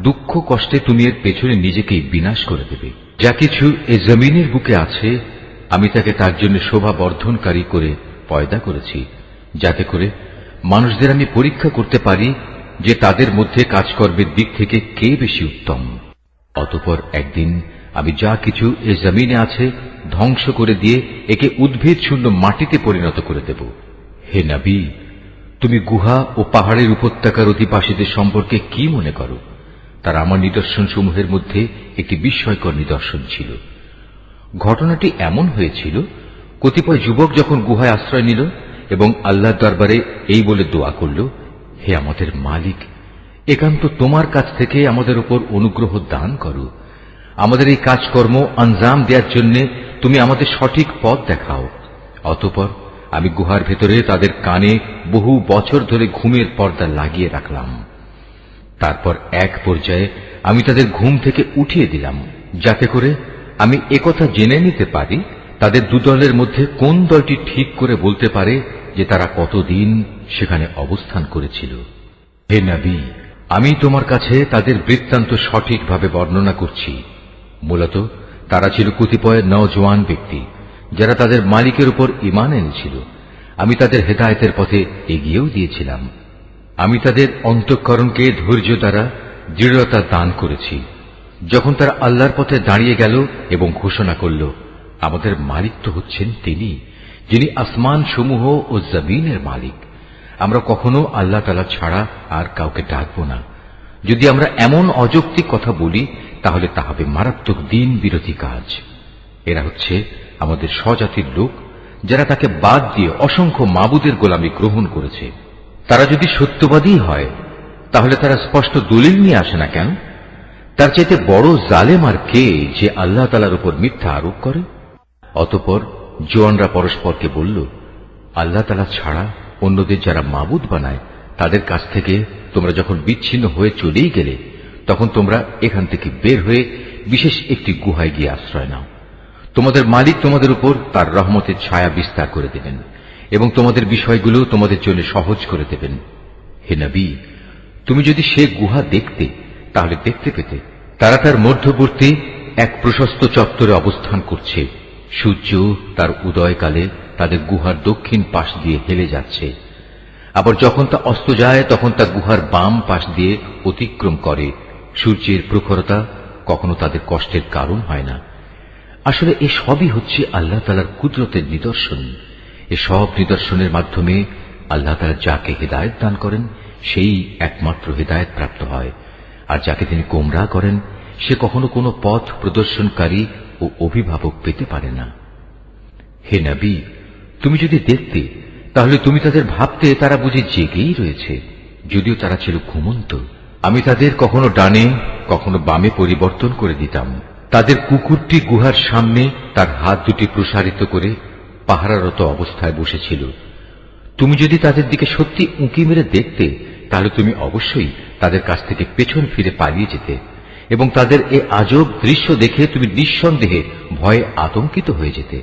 দুঃখ কষ্টে তুমি এর পেছনে নিজেকেই বিনাশ করে দেবে। যা কিছু এ জমিনের বুকে আছে আমি তাকে তার জন্য শোভা বর্ধনকারী করে পয়দা করেছি, যাতে করে মানুষদের আমি পরীক্ষা করতে পারি যে তাদের মধ্যে কাজকর্মের দিক থেকে কে বেশি উত্তম। অতঃপর একদিন আমি যা কিছু এ জমিনে আছে ধ্বংস করে দিয়ে একে উদ্ভিদ শূন্য মাটিতে পরিণত করে দেব। হে নবী, তুমি গুহা ও পাহাড়ের উপত্যকার অধিবাসীদের সম্পর্কে কি মনে করো? তার আমার নিদর্শন সমূহের মধ্যে একটি বিস্ময়কর নিদর্শন ছিল। ঘটনাটি এমন হয়েছিল, কতিপয় যুবক যখন গুহায় আশ্রয় নিল এবং আল্লাহর দরবারে এই বলে দোয়া করল, হে আমাদের মালিক, একান্ত তোমার কাছ থেকে আমাদের উপর অনুগ্রহ দান করো। আমাদের এই কাজকর্ম আঞ্জাম দেওয়ার জন্য তুমি আমাদের সঠিক পথ দেখাও। অতঃপর আমি গুহার ভেতরে তাদের কানে বহু বছর ধরে ঘুমের পর্দা লাগিয়ে রাখলাম। তারপর এক পর্যায়ে আমি তাদের ঘুম থেকে উঠিয়ে দিলাম, যাতে করে আমি একথা জেনে নিতে পারি তাদের দুদলের মধ্যে কোন দলটি ঠিক করে বলতে পারে যে তারা কতদিন সেখানে অবস্থান করেছিল। হে নবী, আমি তোমার কাছে তাদের বৃত্তান্ত সঠিকভাবে বর্ণনা করছি। মূলত তারা ছিল কতিপয় নওজোয়ান ব্যক্তি, যারা তাদের মালিকের উপর ঈমান এনেছিল। আমি তাদের হেদায়েতের পথে এগিয়েও দিয়েছিলাম। আমি তাদের অন্তঃকরণকে ধৈর্য দ্বারা দৃঢ়তা দান করেছি। যখন তারা আল্লাহর পথে দাঁড়িয়ে গেল এবং ঘোষণা করল, আমাদের মালিক তো হচ্ছেন তিনি, যিনি আসমান সমূহ ও জমিনের মালিক। আমরা কখনো আল্লাহ তাআলা ছাড়া আর কাউকে ডাকব না। যদি আমরা এমন অযৌক্তিক কথা বলি তাহলে তা হবে মারাত্মক দিন বিরোধী কাজ। এরা হচ্ছে আমাদের স্বজাতির লোক, যারা তাকে বাদ দিয়ে অসংখ্য মাবুদের গোলামি গ্রহণ করেছে। তারা যদি সত্যবাদী হয় তাহলে তারা স্পষ্ট দলিল নিয়ে আসে না কেন? তার চাইতে বড় জালেম আর কে যে আল্লাহ তাআলার উপর মিথ্যা আরোপ করে? অতঃপর জোয়ানরা পরস্পরকে বলল, আল্লাহ তাআলা ছাড়া অন্যদের যারা মাবুদ বানায় তাদের কাছ থেকে তোমরা যখন বিচ্ছিন্ন হয়ে চলেই গেলে, তখন তোমরা এখান থেকে বের হয়ে বিশেষ একটি গুহায় গিয়ে আশ্রয় নাও। তোমাদের মালিক তোমাদের উপর তার রহমতের ছায়া বিস্তার করে দেবেন এবং তোমাদের বিষয়গুলো তোমাদের জন্য সহজ করে দেবেন। হে নবী, তুমি যদি সে গুহা দেখতে তাহলে দেখতে পেতে তারা তার মধ্যবর্তী এক প্রশস্ত চত্বরে অবস্থান করছে। সূর্য তার উদয়কালে তাদের গুহার দক্ষিণ পাশ দিয়ে হেলে যাচ্ছে, আবার যখন তা অস্ত যায় তখন তা গুহার বাম পাশ দিয়ে অতিক্রম করে। সূর্যের প্রখরতা কখনো তাদের কষ্টের কারণ হয় না। আসলে এ সবই হচ্ছে আল্লাহ তাআলার কুদরতের নিদর্শন। এ সব নিদর্শনের মাধ্যমে আল্লাহ তাআলা যাকে হিদায়াত দান করেন সেই একমাত্র হিদায়াত প্রাপ্ত হয়, আর যাকে তিনি গোমরাহ করেন সে কখনো কোনো পথ প্রদর্শনকারী ও অভিভাবক পেতে পারে না। হে নবী, তুমি যদি দেখতে তাহলে তুমি তাদের ভাবতে তারা বুঝি জেগেই রয়েছে, যদিও তারা ছিল ঘুমন্ত। আমি তাদের কখনো ডানে কখনো বামে পরিবর্তন করে দিতাম। তাদের কুকুরটি গুহার সামনে তার হাত দুটি প্রসারিত করে পাহারারত অবস্থায় বসেছিল। তুমি যদি তাদের দিকে সত্যি উঁকি মেরে দেখতে তাহলে তুমি অবশ্যই তাদের কাছ থেকে পেছন ফিরে পালিয়ে যেতে এবং তাদের এ আজব দৃশ্য দেখে তুমি নিঃসন্দেহে ভয়ে আতঙ্কিত হয়ে যেতে।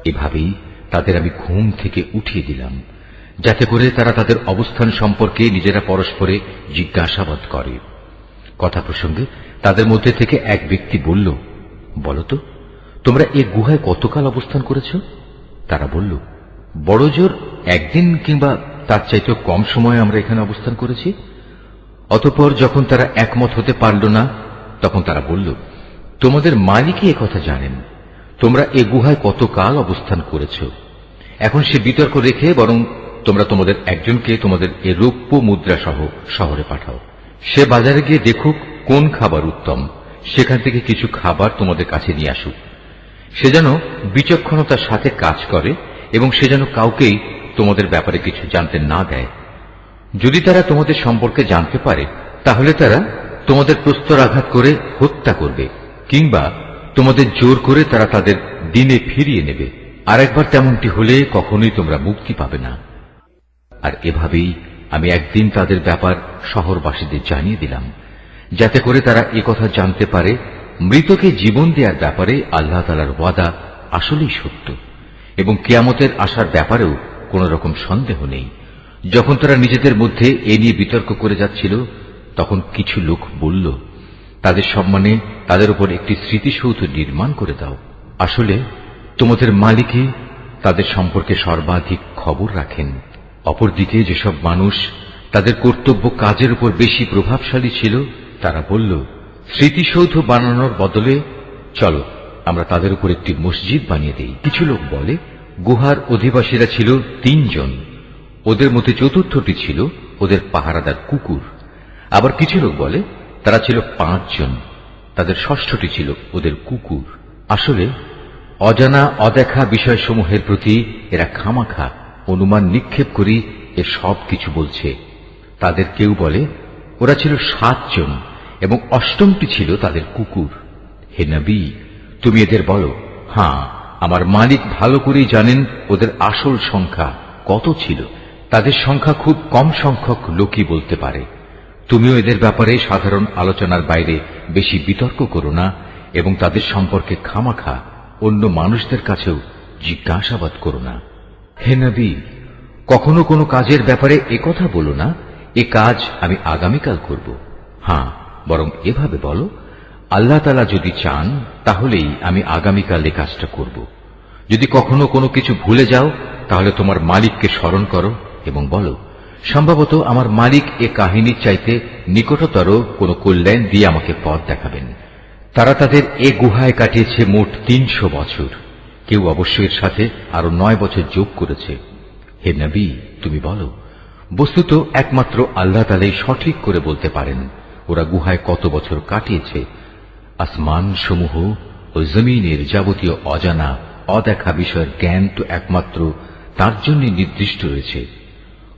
এভাবেই তাদের আমি ঘুম থেকে উঠিয়ে দিলাম, যাতে করে তারা তাদের অবস্থান সম্পর্কে নিজেরা পরস্পরে জিজ্ঞাসাবাদ করে। কথা প্রসঙ্গে তাদের মধ্যে থেকে এক ব্যক্তি বলল, বলতো তোমরা এ গুহায় কতকাল অবস্থান করেছ? তারা বলল, বড় জোর একদিন কিংবা তার চাইতেও কম সময়ে আমরা এখানে অবস্থান করেছি। অতঃপর যখন তারা একমত হতে পারল না তখন তারা বলল, তোমাদের মালিকই একথা জানেন তোমরা এ গুহায় কতকাল অবস্থান করেছ। এখন সে বিতর্ক রেখে বরং তোমরা তোমাদের একজনকে তোমাদের এ রৌপ্য মুদ্রা সহ শহরে পাঠাও। সে বাজারে গিয়ে দেখুক কোন খাবার উত্তম, সেখান থেকে কিছু খাবার তোমাদের কাছে নিয়ে আসুক। সে যেন বিচক্ষণতার সাথে কাজ করে এবং সে যেন কাউকেই তোমাদের ব্যাপারে কিছু জানতে না দেয়। যদি তারা তোমাদের সম্পর্কে জানতে পারে তাহলে তারা তোমাদের প্রস্তরাঘাত করে হত্যা করবে, কিংবা তোমাদের জোর করে তারা তাদের দিনে ফিরিয়ে নেবে। আর একবার তেমনটি হলে কখনোই তোমরা মুক্তি পাবে না। আর এভাবেই আমি একদিন তাদের ব্যাপার শহরবাসীদের জানিয়ে দিলাম, যাতে করে তারা একথা জানতে পারে মৃতকে জীবন দেওয়ার ব্যাপারে আল্লাহ তাআলার ওয়াদা আসলেই সত্য এবং কিয়ামতের আসার ব্যাপারেও কোন রকম সন্দেহ নেই। যখন তারা নিজেদের মধ্যে এ নিয়ে বিতর্ক করে যাচ্ছিল তখন কিছু লোক বলল, তাদের সম্মানে তাদের উপর একটি স্মৃতিসৌধ নির্মাণ করে দাও। আসলে তোমাদের মালিকই তাদের সম্পর্কে সর্বাধিক খবর রাখেন। অপরদিকে যেসব মানুষ তাদের কর্তব্য কাজের উপর বেশি প্রভাবশালী ছিল, তারা বলল, স্মৃতিসৌধ বানানোর বদলে চলো আমরা তাদের উপর একটি মসজিদ বানিয়ে দেই। কিছু লোক বলে, গুহার অধিবাসীরা ছিল 3 জন, ওদের মধ্যে চতুর্থটি ছিল ওদের পাহারাদার কুকুর। আবার কিছু লোক বলে তারা ছিল 5 জন, তাদের ষষ্ঠটি ছিল ওদের কুকুর। আসলে অজানা অদেখা বিষয়সমূহের প্রতি এরা খামাখা অনুমান নিক্ষেপ করি এ সব কিছু বলছে। তাদের কেউ বলে ওরা ছিল 7 জন এবং অষ্টমটি ছিল তাদের কুকুর। হে নবী, তুমি এদের বলো, হ্যাঁ, আমার মালিক ভালো করেই জানেন ওদের আসল সংখ্যা কত ছিল। তাদের সংখ্যা খুব কম সংখ্যক লোকই বলতে পারে। তুমিও এদের ব্যাপারে সাধারণ আলোচনার বাইরে বেশি বিতর্ক করো না এবং তাদের সম্পর্কে খামাখা অন্য মানুষদের কাছেও জিজ্ঞাসাবাদ করো না। হে নবী, কখনো কোনো কাজের ব্যাপারে একথা বলো না, এ কাজ আমি আগামীকাল করব। হ্যাঁ, বরং এভাবে বলো, আল্লাহ তাআলা যদি চান তাহলেই আমি আগামীকাল এ কাজটা করব। যদি কখনো কোনো কিছু ভুলে যাও তাহলে তোমার মালিককে স্মরণ করো এবং বলো, সম্ভবত আমার মালিক এ কাহিনীর চাইতে নিকটতর কোনো কল্যাণ দিয়ে আমাকে পথ দেখাবেন। তারা তাদের এ গুহায় কাটিয়েছে মোট 300 বছর। কেউ অবশ্য এর সাথে আরো 9 বছর যোগ করেছে। হে নবী, তুমি বলো, বস্তুত একমাত্র আল্লাহ তাআলাই সঠিক করে বলতে পারেন ওরা গুহায় কত বছর কাটিয়েছে। আসমান সমূহ ও জমিনের যাবতীয় অজানা অদেখা বিষয়ের জ্ঞান তো একমাত্র তার জন্য নির্দিষ্ট রয়েছে।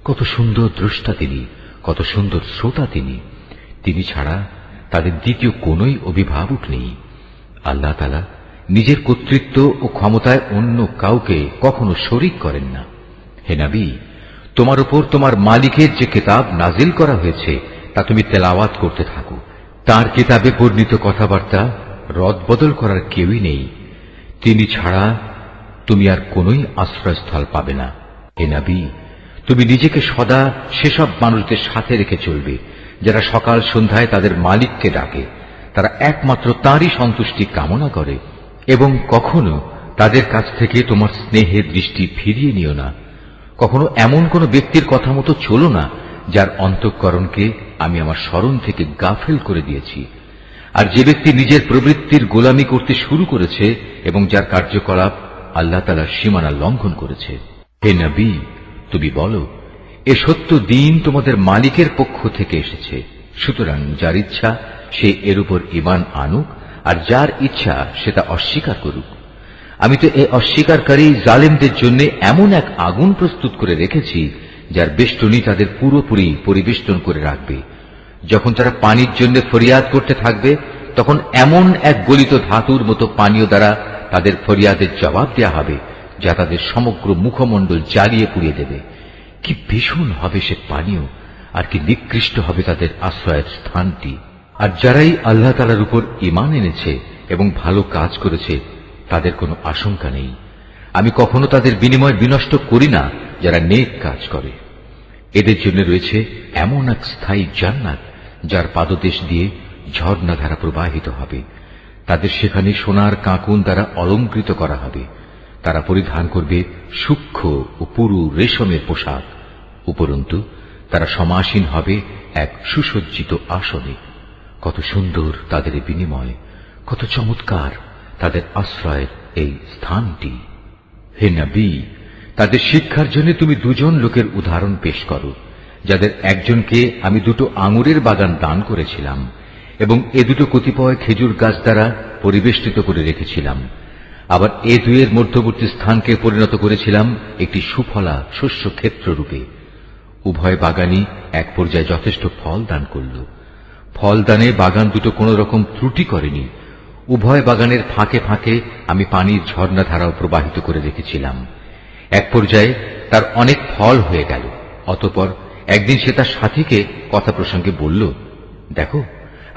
কত সুন্দর দ্রষ্টা তিনি, কত সুন্দর শ্রোতা তিনি। তিনি ছাড়া তাদের দ্বিতীয় কোনই অভিভাবক নেই। আল্লাহ তাআলা নিজের কর্তৃত্ব ও ক্ষমতায় অন্য কাউকে কখনো শরীক করেন না। হে নবী, তোমার উপর তোমার মালিকের যে কিতাব নাজিল করা হয়েছে তা তুমি তেলাওয়াত করতে থাকো। তার কিতাবে বর্ণিত কথাবার্তা রদবদল করার কেউই নেই। তিনি ছাড়া তুমি আর কোনই আশ্রয়স্থল পাবে না। হে নবী, তুমি নিজেকে সদা সেসব মানুষদের সাথে রেখে চলবে যারা সকাল সন্ধ্যায় তাদের মালিককে ডাকে। তারা একমাত্র তাঁরই সন্তুষ্টি কামনা করে এবং কখনো তাদের কাছ থেকে তোমার স্নেহের দৃষ্টি ফিরিয়ে নিও না। কখনো এমন কোন ব্যক্তির কথা মতো চলো না যার অন্তঃকরণকে আমি আমার স্মরণ থেকে গাফেল করে দিয়েছি। আর যে ব্যক্তি নিজের প্রবৃত্তির গোলামি করতে শুরু করেছে এবং যার কার্যকলাপ আল্লাহ তাআলার সীমানা লঙ্ঘন করেছে। হে নবী, তুমি বলো, এ সত্য দিন তোমাদের মালিকের পক্ষ থেকে এসেছে। সুতরাং যার ইচ্ছা সে এর উপর ঈমান আনুক, আর যার ইচ্ছা সে তা অস্বীকার করুক। আমি তো এ অস্বীকারী জালেমদের জন্য এমন এক আগুন প্রস্তুত করে রেখেছি যার বেষ্টনী তাদের পুরোপুরি পরিবেষ্টন করে রাখবে। যখন তারা পানির জন্য ফরিয়াদ করতে থাকবে তখন এমন এক গলিত ধাতুর মতো পানীয় দ্বারা তাদের ফরিয়াদের জবাব দেয়া হবে যা তাদের সমগ্র মুখমণ্ডল জ্বালিয়ে পুড়িয়ে দেবে। কি ভীষণ হবে সে পানীয়, আর কি নিকৃষ্ট হবে তাদের আশ্রয়ের স্থানটি। আর যারাই আল্লাহ তাআলার উপর ঈমান এনেছে এবং ভালো কাজ করেছে তাদের কোনো আশঙ্কা নেই। আমি কখনো তাদের বিনিময় বিনষ্ট করি না যারা নেক কাজ করে। এদের জন্য রয়েছে এমন এক স্থায়ী জান্নাত যার পাদদেশ দিয়ে ঝর্ণাধারা প্রবাহিত হবে। তাদের সেখানে সোনার কাঁকুন দ্বারা অলঙ্কৃত করা হবে। তারা পরিধান করবে সূক্ষ্ম ও পুরু রেশমের পোশাক। উপরন্তু তারা সমাসীন হবে এক সুসজ্জিত আসনে। কত সুন্দর তাদের বিনিময়, কত চমৎকার তাদের আশ্রয়ের এই স্থানটি। হে নবী, তাদের শিক্ষার জন্য তুমি 2 জন লোকের উদাহরণ পেশ করো, যাদের একজনকে আমি 2টো আঙুরের বাগান দান করেছিলাম এবং এ 2টো কতিপয় খেজুর গাছ দ্বারা পরিবেষ্টিত করে রেখেছিলাম। আবার এ 2-এর মধ্যবর্তী স্থানকে পরিণত করেছিলাম একটি সুফলা শস্য ক্ষেত্র রূপে। উভয় বাগানই এক পর্যায়ে যথেষ্ট ফল দান করল। ফলদানে বাগান 2টো কোন রকম ত্রুটি করেনি। উভয় বাগানের ফাঁকে ফাঁকে আমি পানির ঝর্ণাধারাও প্রবাহিত করে রেখেছিলাম। এক পর্যায়ে তার অনেক ফল হয়ে গেল। অতঃপর একদিন সে তার সাথীকে কথা প্রসঙ্গে বলল, দেখো,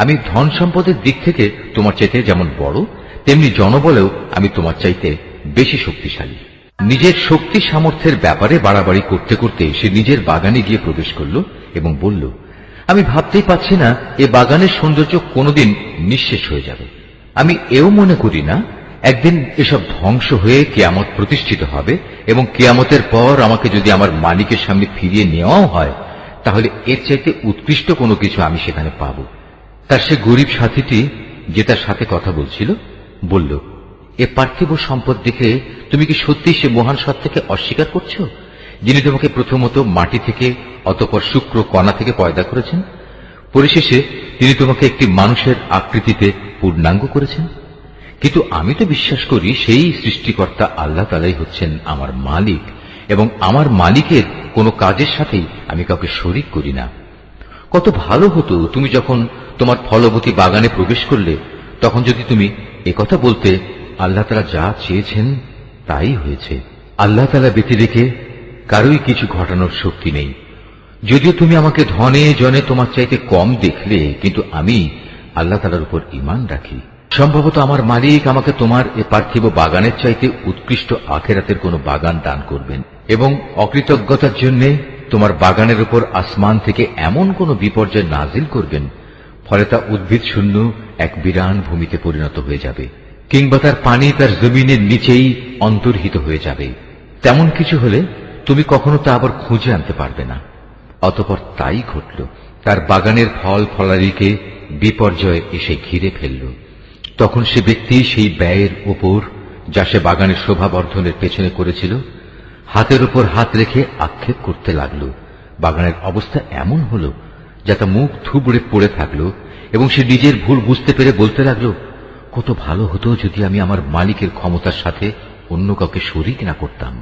আমি ধন সম্পদের দিক থেকে তোমার চাইতে যেমন বড়, তেমনি জনবলেও আমি তোমার চাইতে বেশি শক্তিশালী। নিজের শক্তি সামর্থ্যের ব্যাপারে বাড়াবাড়ি করতে করতে সে নিজের বাগানে গিয়ে প্রবেশ করল এবং বলল, আমি ভাবতেই পাচ্ছি না এ বাগানের সৌন্দর্য কোনোদিন নিঃশেষ হয়ে যাবে। আমি এও মনে করি না একদিন এসব ধ্বংস হয়ে কিয়ামত প্রতিষ্ঠিত হবে এবং কিয়ামতের পর আমাকে যদি আমার মালিকের সামনে ফিরিয়ে নেওয়াও হয়, তাহলে এর চাইতে উৎকৃষ্ট কোনো কিছু আমি সেখানে পাব। তার সে গরিব সাথীটি যে তার সাথে কথা বলছিল বলল, এ পার্থিব সম্পদ দেখে তুমি কি সত্যি সে মহান সত্তাকে অস্বীকার করছো, যিনি তোমাকে প্রথমত মাটি থেকে অতঃপর শুক্র কণা থেকে পয়দা করেছেন, পরিশেষে তিনি তোমাকে একটি মানুষের আকৃতিতে পূর্ণাঙ্গ করেছেন? কিন্তু আমি তো বিশ্বাস করি সেই সৃষ্টিকর্তা আল্লাহ তাআলাই হচ্ছেন আমার মালিক এবং আমার মালিকের কোনো কাজের সাথেই আমি কাউকে শরীক করি না। কত ভালো হতো তুমি যখন তোমার ফলবতী বাগানে প্রবেশ করলে তখন যদি তুমি একথা বলতে, আল্লাহ তাআলা যা চেয়েছেন তাই হয়েছে। আল্লাহ তাআলা ব্যতী রেখে কারোই কিছু ঘটানোর শক্তি নেই। যদিও তুমি আমাকে ধনে জনে তোমার চাইতে কম দেখলে, কিন্তু আমি আল্লাহ তাআলার উপর ঈমান রাখি। সম্ভবত আমার মালিক আমাকে তোমার এ পার্থিব বাগানের চাইতে উৎকৃষ্ট আখিরাতের কোনো বাগান দান করবেন এবং অকৃতজ্ঞতার জন্য তোমার বাগানের উপর আসমান থেকে এমন কোনো বিপর্যয় নাজিল করবেন, ফলে তা উদ্ভিদ শূন্য এক বিরান ভূমিতে পরিণত হয়ে যাবে, কিংবা তার পানি তার জমিনের নিচেই অন্তর্হিত হয়ে যাবে। তেমন কিছু হলে তুমি কখনো তা আবার খুঁজে আনতে পারবে না। অতঃপর তাই ঘটল, তার বাগানের ফল ফলারিকে বিপর্যয় এসে ঘিরে ফেলল। তখন সে ব্যক্তি সেই ব্যয়ের উপর যা সে বাগানের শোভাবর্ধনের পেছনে করেছিল হাতের উপর হাত রেখে আক্ষেপ করতে লাগল। বাগানের অবস্থা এমন হল যা তা মুখ থুবড়ে পড়ে থাকল এবং সে নিজের ভুল বুঝতে পেরে বলতে লাগল, কত ভালো হতো যদি আমি আমার মালিকের ক্ষমতার সাথে অন্য কাউকে শরীক না করতাম।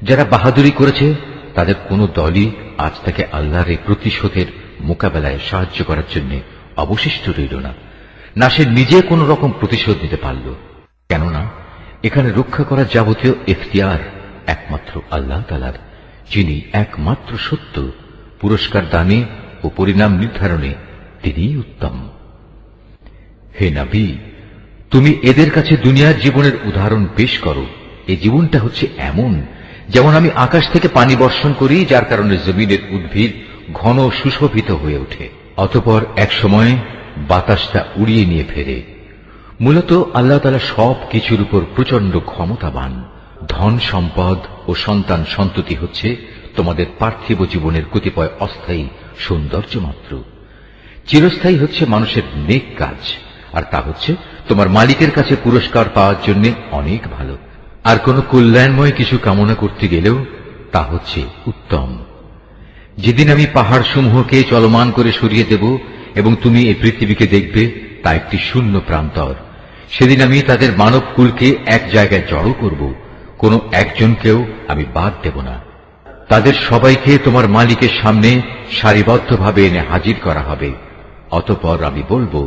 যারা বাহাদুরি করেছে তাদের কোনো দলই আজ তাকে আল্লাহর এই প্রতিশোধের মোকাবেলায় সাহায্য করার জন্য অবশিষ্ট রইল না, না সে নিজে কোন রকম প্রতিশোধ নিতে পারল। কেননা এখানে রক্ষা করার যাবতীয় এখতিয়ার একমাত্র আল্লাহ তাআলার, যিনি একমাত্র সত্য, পুরস্কার দানে ও পরিণাম নির্ধারণে তিনিই উত্তম। হে নবী, তুমি এদের কাছে দুনিয়ার জীবনের উদাহরণ পেশ করো। এই জীবনটা হচ্ছে এমন যেমন আমি আকাশ থেকে পানি বর্ষণ করি, যার কারণে জমিনের উদ্ভিদ ঘন সুশোভিত হয়ে ওঠে, অতঃপর এক সময় বাতাসটা উড়িয়ে নিয়ে ফেরে। মূলত আল্লাহ তাআলা সব কিছুর উপর প্রচন্ড ক্ষমতাবান। ধন সম্পদ ও সন্তান সন্ততি হচ্ছে তোমাদের পার্থিব জীবনের কতিপয় অস্থায়ী সৌন্দর্য মাত্র। চিরস্থায়ী হচ্ছে মানুষের নেক কাজ, আর তা হচ্ছে তোমার মালিকের কাছে পুরস্কার পাওয়ার জন্য অনেক ভালো। আর কোনো কল্যাণময় কিছু কামনা করতে গেলেও তা হচ্ছে উত্তম। যেদিন আমি পাহাড় সমূহকে চলমান করে সরিয়ে দেব এবং তুমি এই পৃথিবীকে দেখবে তা একটি শূন্য প্রান্তর, সেদিন আমি তাদের মানব কুলকে এক জায়গায় জড়ো করব, কোনো একজনকেও আমি বাদ দেব না। তাদের সবাইকে তোমার মালিকের সামনে সারিবদ্ধভাবে এনে হাজির করা হবে। অতঃপর আমি বলবো,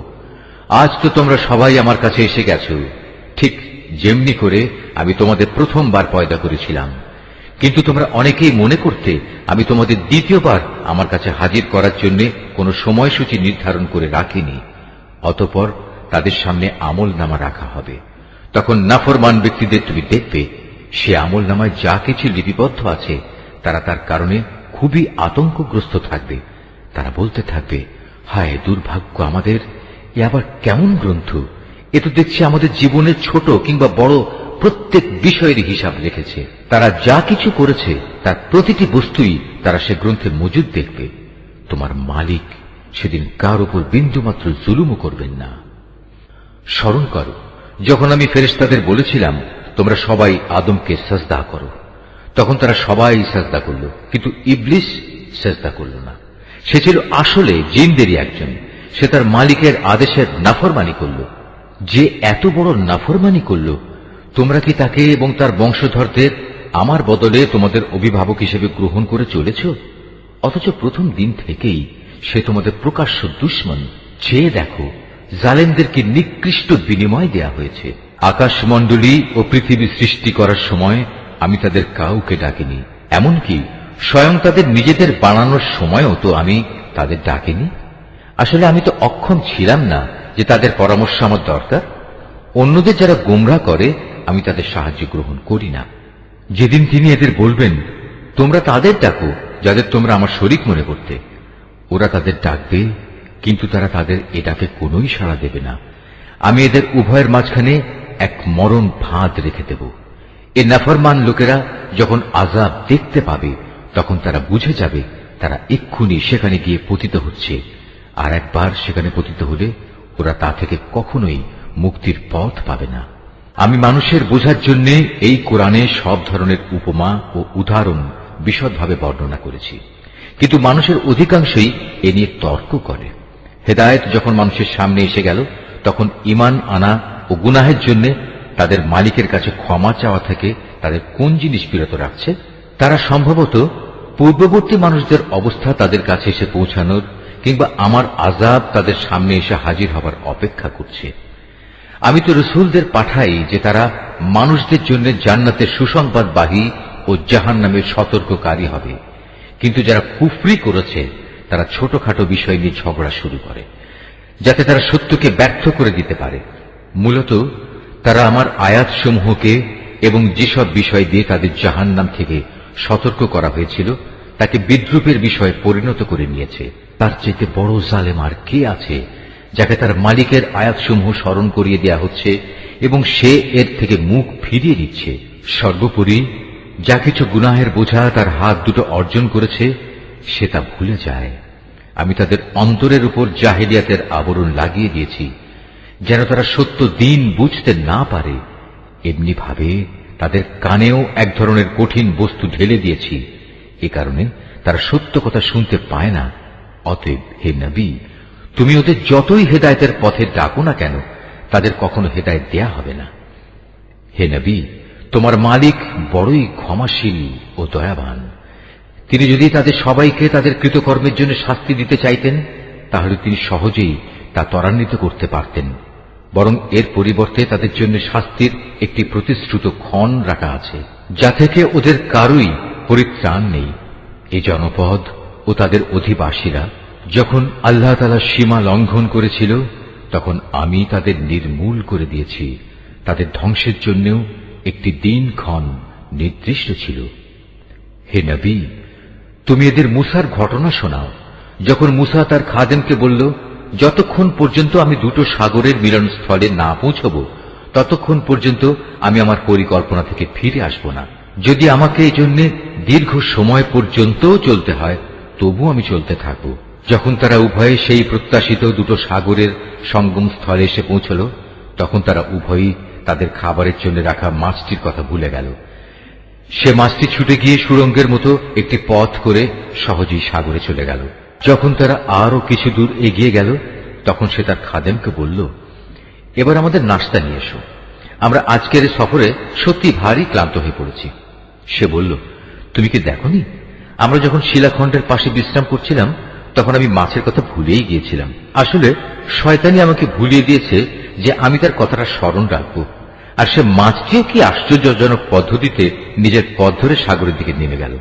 আজ তো তোমরা সবাই আমার কাছে এসে গেছো, ঠিক যেমনি করে আমি তোমাদের প্রথমবার পয়দা করেছিলাম, কিন্তু তোমরা অনেকেই মনে করতে আমি তোমাদের দ্বিতীয়বার আমার কাছে হাজির করার জন্য কোনো সময়সূচি নির্ধারণ করে রাখিনি। অতঃপর তাদের সামনে আমল নামা রাখা হবে। তখন নাফরমান ব্যক্তিদের তুমি দেখবে সে আমল নামায় যা কিছু লিপিবদ্ধ আছে তারা তার কারণে খুবই আতঙ্কগ্রস্ত থাকবে। তারা বলতে থাকবে, হায় দুর্ভাগ্য আমাদের, এ আবার কেমন গ্রন্থ! এ তো দেখছি আমাদের জীবনের ছোট কিংবা বড় প্রত্যেক বিষয়ের হিসাব রেখেছে। তারা যা কিছু করেছে তার প্রতিটি বস্তুই তারা সে গ্রন্থে মজুদ দেখবে। তোমার মালিক সেদিন কার উপর বিন্দুমাত্র জুলুমও করবেন না। স্মরণ করো যখন আমি ফেরেশতাদের বলেছিলাম তোমরা সবাই আদমকে সাজদা করো, তখন তারা সবাই সাজদা করল, কিন্তু ইবলিস সাজদা করল না। সে ছিল আসলে জিনদেরই একজন। সে তার মালিকের আদেশের নাফরমানি করল। যে এত বড় নাফরমানি করল, তোমরা কি তাকে এবং তার বংশধরদের আমার বদলে তোমাদের অভিভাবক হিসেবে গ্রহণ করে চলেছ? অথচ প্রথম দিন থেকেই সে তোমাদের প্রকাশ্য দুশমন। চেয়ে দেখো, জালেমদেরকে নিকৃষ্ট বিনিময় দেয়া হয়েছে। আকাশমণ্ডলী ও পৃথিবী সৃষ্টি করার সময় আমি তাদের কাউকে ডাকিনি, এমনকি স্বয়ং তাদের নিজেদের বানানোর সময়ও তো আমি তাদের ডাকিনি। আসলে আমি তো অক্ষম ছিলাম না যে তাদের পরামর্শ আমার দরকার। অন্যদের যারা গোমরাহ করে আমি তাদের সাহায্য গ্রহণ করি না। যেদিন তিনি এদের বলবেন তোমরা তাদের ডাকো যাদের তোমরা আমার শরীক মনে করতে, ওরা তাদের ডাকবে, কিন্তু তারা তাদের এ ডাকে কোনোই সাড়া দেবে না। আমি এদের উভয়ের মাঝখানে এক মরণ ফাঁদ রেখে দেব। এ নাফরমান লোকেরা যখন আযাব দেখতে পাবে, তখন তারা বুঝে যাবে তারা এক্ষুনি সেখানে গিয়ে পতিত হচ্ছে। আর একবার সেখানে পতিত হলে ওরা তা থেকে কখনোই মুক্তির পথ পাবে না। আমি মানুষের বোঝার জন্য এই কোরআনে সব ধরনের উপমা ও উদাহরণ বিশদভাবে বর্ণনা করেছি, কিন্তু মানুষের অধিকাংশই এ নিয়ে তর্ক করে। হেদায়েত যখন মানুষের সামনে এসে গেল, তখন ঈমান আনা ও গুনাহের জন্য তাদের মালিকের কাছে ক্ষমা চাওয়া থেকে তাদের কোন জিনিস বিরত রাখছে? তারা সম্ভবত পূর্ববর্তী মানুষদের অবস্থা তাদের কাছে এসে পৌঁছানোর কিংবা আমার আযাব তাদের সামনে এসে হাজির হবার অপেক্ষা করছে। আমি তো রসুলদের পাঠাই যে তারা মানুষদের জন্য জান্নাতের সুসংবাদবাহী ও জাহান্নামের সতর্ককারী হবে, কিন্তু যারা কুফরি করেছে তারা ছোটখাটো বিষয় নিয়ে ঝগড়া শুরু করে, যাতে তারা সত্যকে ব্যর্থ করে দিতে পারে। মূলত তারা আমার আয়াতসমূহকে এবং যেসব বিষয় দিয়ে তাদের জাহান্নাম থেকে সতর্ক করা হয়েছিল তাকে বিদ্রূপের বিষয়ে পরিণত করে নিয়েছে। তার চাইতে বড় জালেম আর কে আছে, যাকে তার মালিকের আয়াতসমূহ স্মরণ করিয়ে দেয়া হচ্ছে এবং সে এর থেকে মুখ ফিরিয়ে দিচ্ছে। সর্বোপরি যা কিছু গুনাহের বোঝা তার হাত দুটো অর্জন করেছে, সে তা ভুলে যায়। আমি তাদের অন্তরের উপর জাহেলিয়াতের আবরণ লাগিয়ে দিয়েছি, যেন তারা সত্য দিন বুঝতে না পারে। এমনি ভাবে তাদের কানেও এক ধরনের কঠিন বস্তু ঢেলে দিয়েছি, এ কারণে তারা সত্য কথা শুনতে পায় না। অতএব হে নবী, তুমি ওদের যতই হেদায়েতের পথে ডাকো না কেন, তাদের কখনো হেদায়েত দেয়া হবে না। হে নবী, তোমার মালিক বড়ই ক্ষমাশীল ও দয়াবান। তিনি যদি তাদের সবাইকে তাদের কৃতকর্মের জন্য শাস্তি দিতে চাইতেন, তাহলে তিনি সহজেই তা ত্বরান্বিত করতে পারতেন। বরং এর পরিবর্তে তাদের জন্য শাস্তির একটি প্রতিশ্রুত ক্ষণ রাখা আছে, যা থেকে ওদের কারুই পরিত্রাণ নেই। এই জনপদ ও তাদের অধিবাসীরা যখন আল্লাহ তাআলা সীমা লঙ্ঘন করেছিল, তখন আমি তাদের নির্মূল করে দিয়েছি। তাদের ধ্বংসের জন্যও একটি দিনক্ষণ নির্দিষ্ট ছিল। হে নবী, তুমি এদের মূসার ঘটনা শোনাও। যখন মূসা তার খাদেমকে বলল, যতক্ষণ পর্যন্ত আমি দুটো সাগরের মিলনস্থলে না পৌঁছব, ততক্ষণ পর্যন্ত আমি আমার পরিকল্পনা থেকে ফিরে আসব না। যদি আমাকে এই জন্য দীর্ঘ সময় পর্যন্ত চলতে হয়, তবু আমি চলতে থাকব। যখন তারা উভয়ে সেই প্রত্যাশিত দুটো সাগরের সঙ্গম স্থলে এসে পৌঁছল, তখন তারা উভয়ই তাদের খাবারের জন্য রাখা মাছটির কথা ভুলে গেল। সে মাছটি ছুটে গিয়ে সুড়ঙ্গের মতো একটি পথ করে সহজেই সাগরে চলে গেল। যখন তারা আরো কিছু দূর এগিয়ে গেল, তখন সে তার খাদেমকে বলল, এবার আমাদের নাস্তা নিয়ে এসো, আমরা আজকের সফরে সত্যি ভারী ক্লান্ত হয়ে পড়েছি। সে বলল, তুমি কি দেখোনি, আমরা যখন শিলাখণ্ডের পাশে বিশ্রাম করছিলাম, তখন আমি মাছের কথা ভুলেই গিয়েছিলাম। আসলে শয়তানি আমাকে ভুলিয়ে দিয়েছে যে আমি তার কথাটা স্মরণ রাখব। আর সে মাছটিও কি আশ্চর্যজনক পদ্ধতিতে নিজের পথ ধরে সাগরের দিকে নেমে গেল।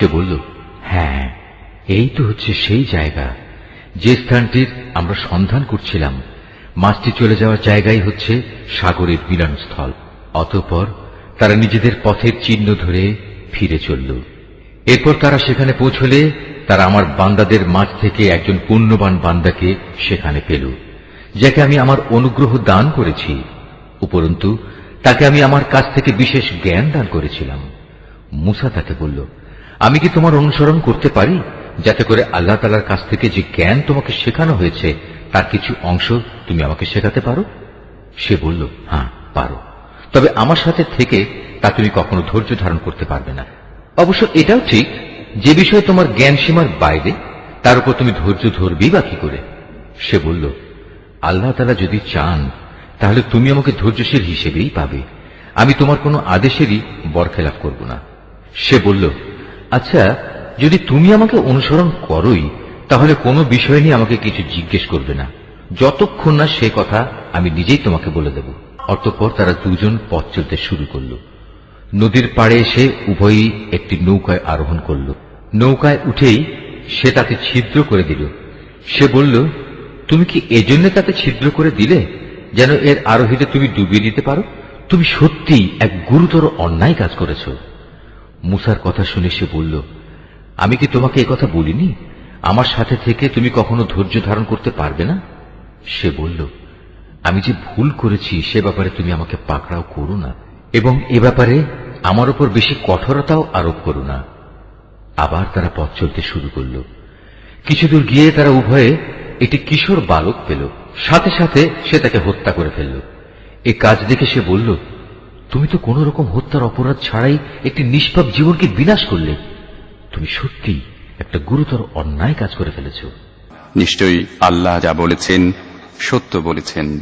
সে বলল, হ্যাঁ, এই তো হচ্ছে সেই জায়গা যে স্থানটির আমরা সন্ধান করছিলাম। মাছটি চলে যাওয়ার জায়গাই হচ্ছে সাগরের মিলনস্থল। অতঃপর তারা নিজেদের পথের চিহ্ন ধরে ফিরে চলল। এরপর তারা সেখানে পৌঁছলে তারা আমার বান্দাদের মাঝ থেকে একজন পুণ্যবান বান্দাকে সেখানে পেল, যাকে আমি আমার অনুগ্রহ দান করেছি। উপরন্তু তাকে আমি আমার কাছ থেকে বিশেষ জ্ঞান দান করেছিলাম। মূসা তাকে বলল, আমি কি তোমার অনুসরণ করতে পারি, যাতে করে আল্লাহ তাআলার কাছ থেকে যে জ্ঞান তোমাকে শেখানো হয়েছে তার কিছু অংশ তুমি আমাকে শেখাতে পারো? সে বলল, হ্যাঁ পারো, তবে আমার সাথে থেকে তা তুমি কখনো ধৈর্য ধারণ করতে পারবে না। অবশ্য এটাও ঠিক, যে বিষয়ে তোমার জ্ঞান সীমার বাইরে, তার উপর তুমি ধৈর্য ধরবেই বা কি করে? সে বলল, আল্লাহ তাআলা যদি চান তাহলে তুমি আমাকে ধৈর্যশীল হিসেবেই পাবে। আমি তোমার কোনো আদেশেরই বরখেলাপ করব না। সে বলল, আচ্ছা, যদি তুমি আমাকে অনুসরণ করোই, তাহলে কোনো বিষয় নিয়ে আমাকে কিছু জিজ্ঞেস করবে না, যতক্ষণ না সে কথা আমি নিজেই তোমাকে বলে দেব। অতঃপর তারা দুজন পথ চলতে শুরু করল। নদীর পাড়ে এসে উভয়ই একটি নৌকায় আরোহণ করল। নৌকায় উঠেই সে তাকে ছিদ্র করে দিল। সে বলল, তুমি কি এজন্য তাকে ছিদ্র করে দিলে যেন এর আরোহীতে তুমি ডুবিয়ে দিতে পারো? তুমি সত্যিই এক গুরুতর অন্যায় কাজ করেছ। মূসার কথা শুনে সে বলল, আমি কি তোমাকে এ কথা বলিনি? আমার সাথে থেকে তুমি কখনো ধৈর্য ধারণ করতে পারবে না? সে বলল, আমি যে ভুল করেছি সে ব্যাপারে তুমি আমাকে পাকড়াও করো না, এবং এ ব্যাপারে আমার উপর বেশি কঠোরতাও আরোপ করো না। আবার তারা পথ চলতে শুরু করল। কিছুদূর গিয়ে তারা উভয়ে একটি কিশোর বালক পেল। সাথে সাথে সে তাকে হত্যা করে ফেলল। এ কাজ দেখে সে বলল, তুমি তো কোন রকম হত্যার অপরাধ ছাড়াই একটি নিষ্পাপ জীবনকে বিনাশ করলে। তুমি সত্যি একটা গুরুতর অন্যায় কাজ করে ফেলেছ। নিশ্চয়ই আল্লাহ যা বলেছেন সত্য বলেছেন।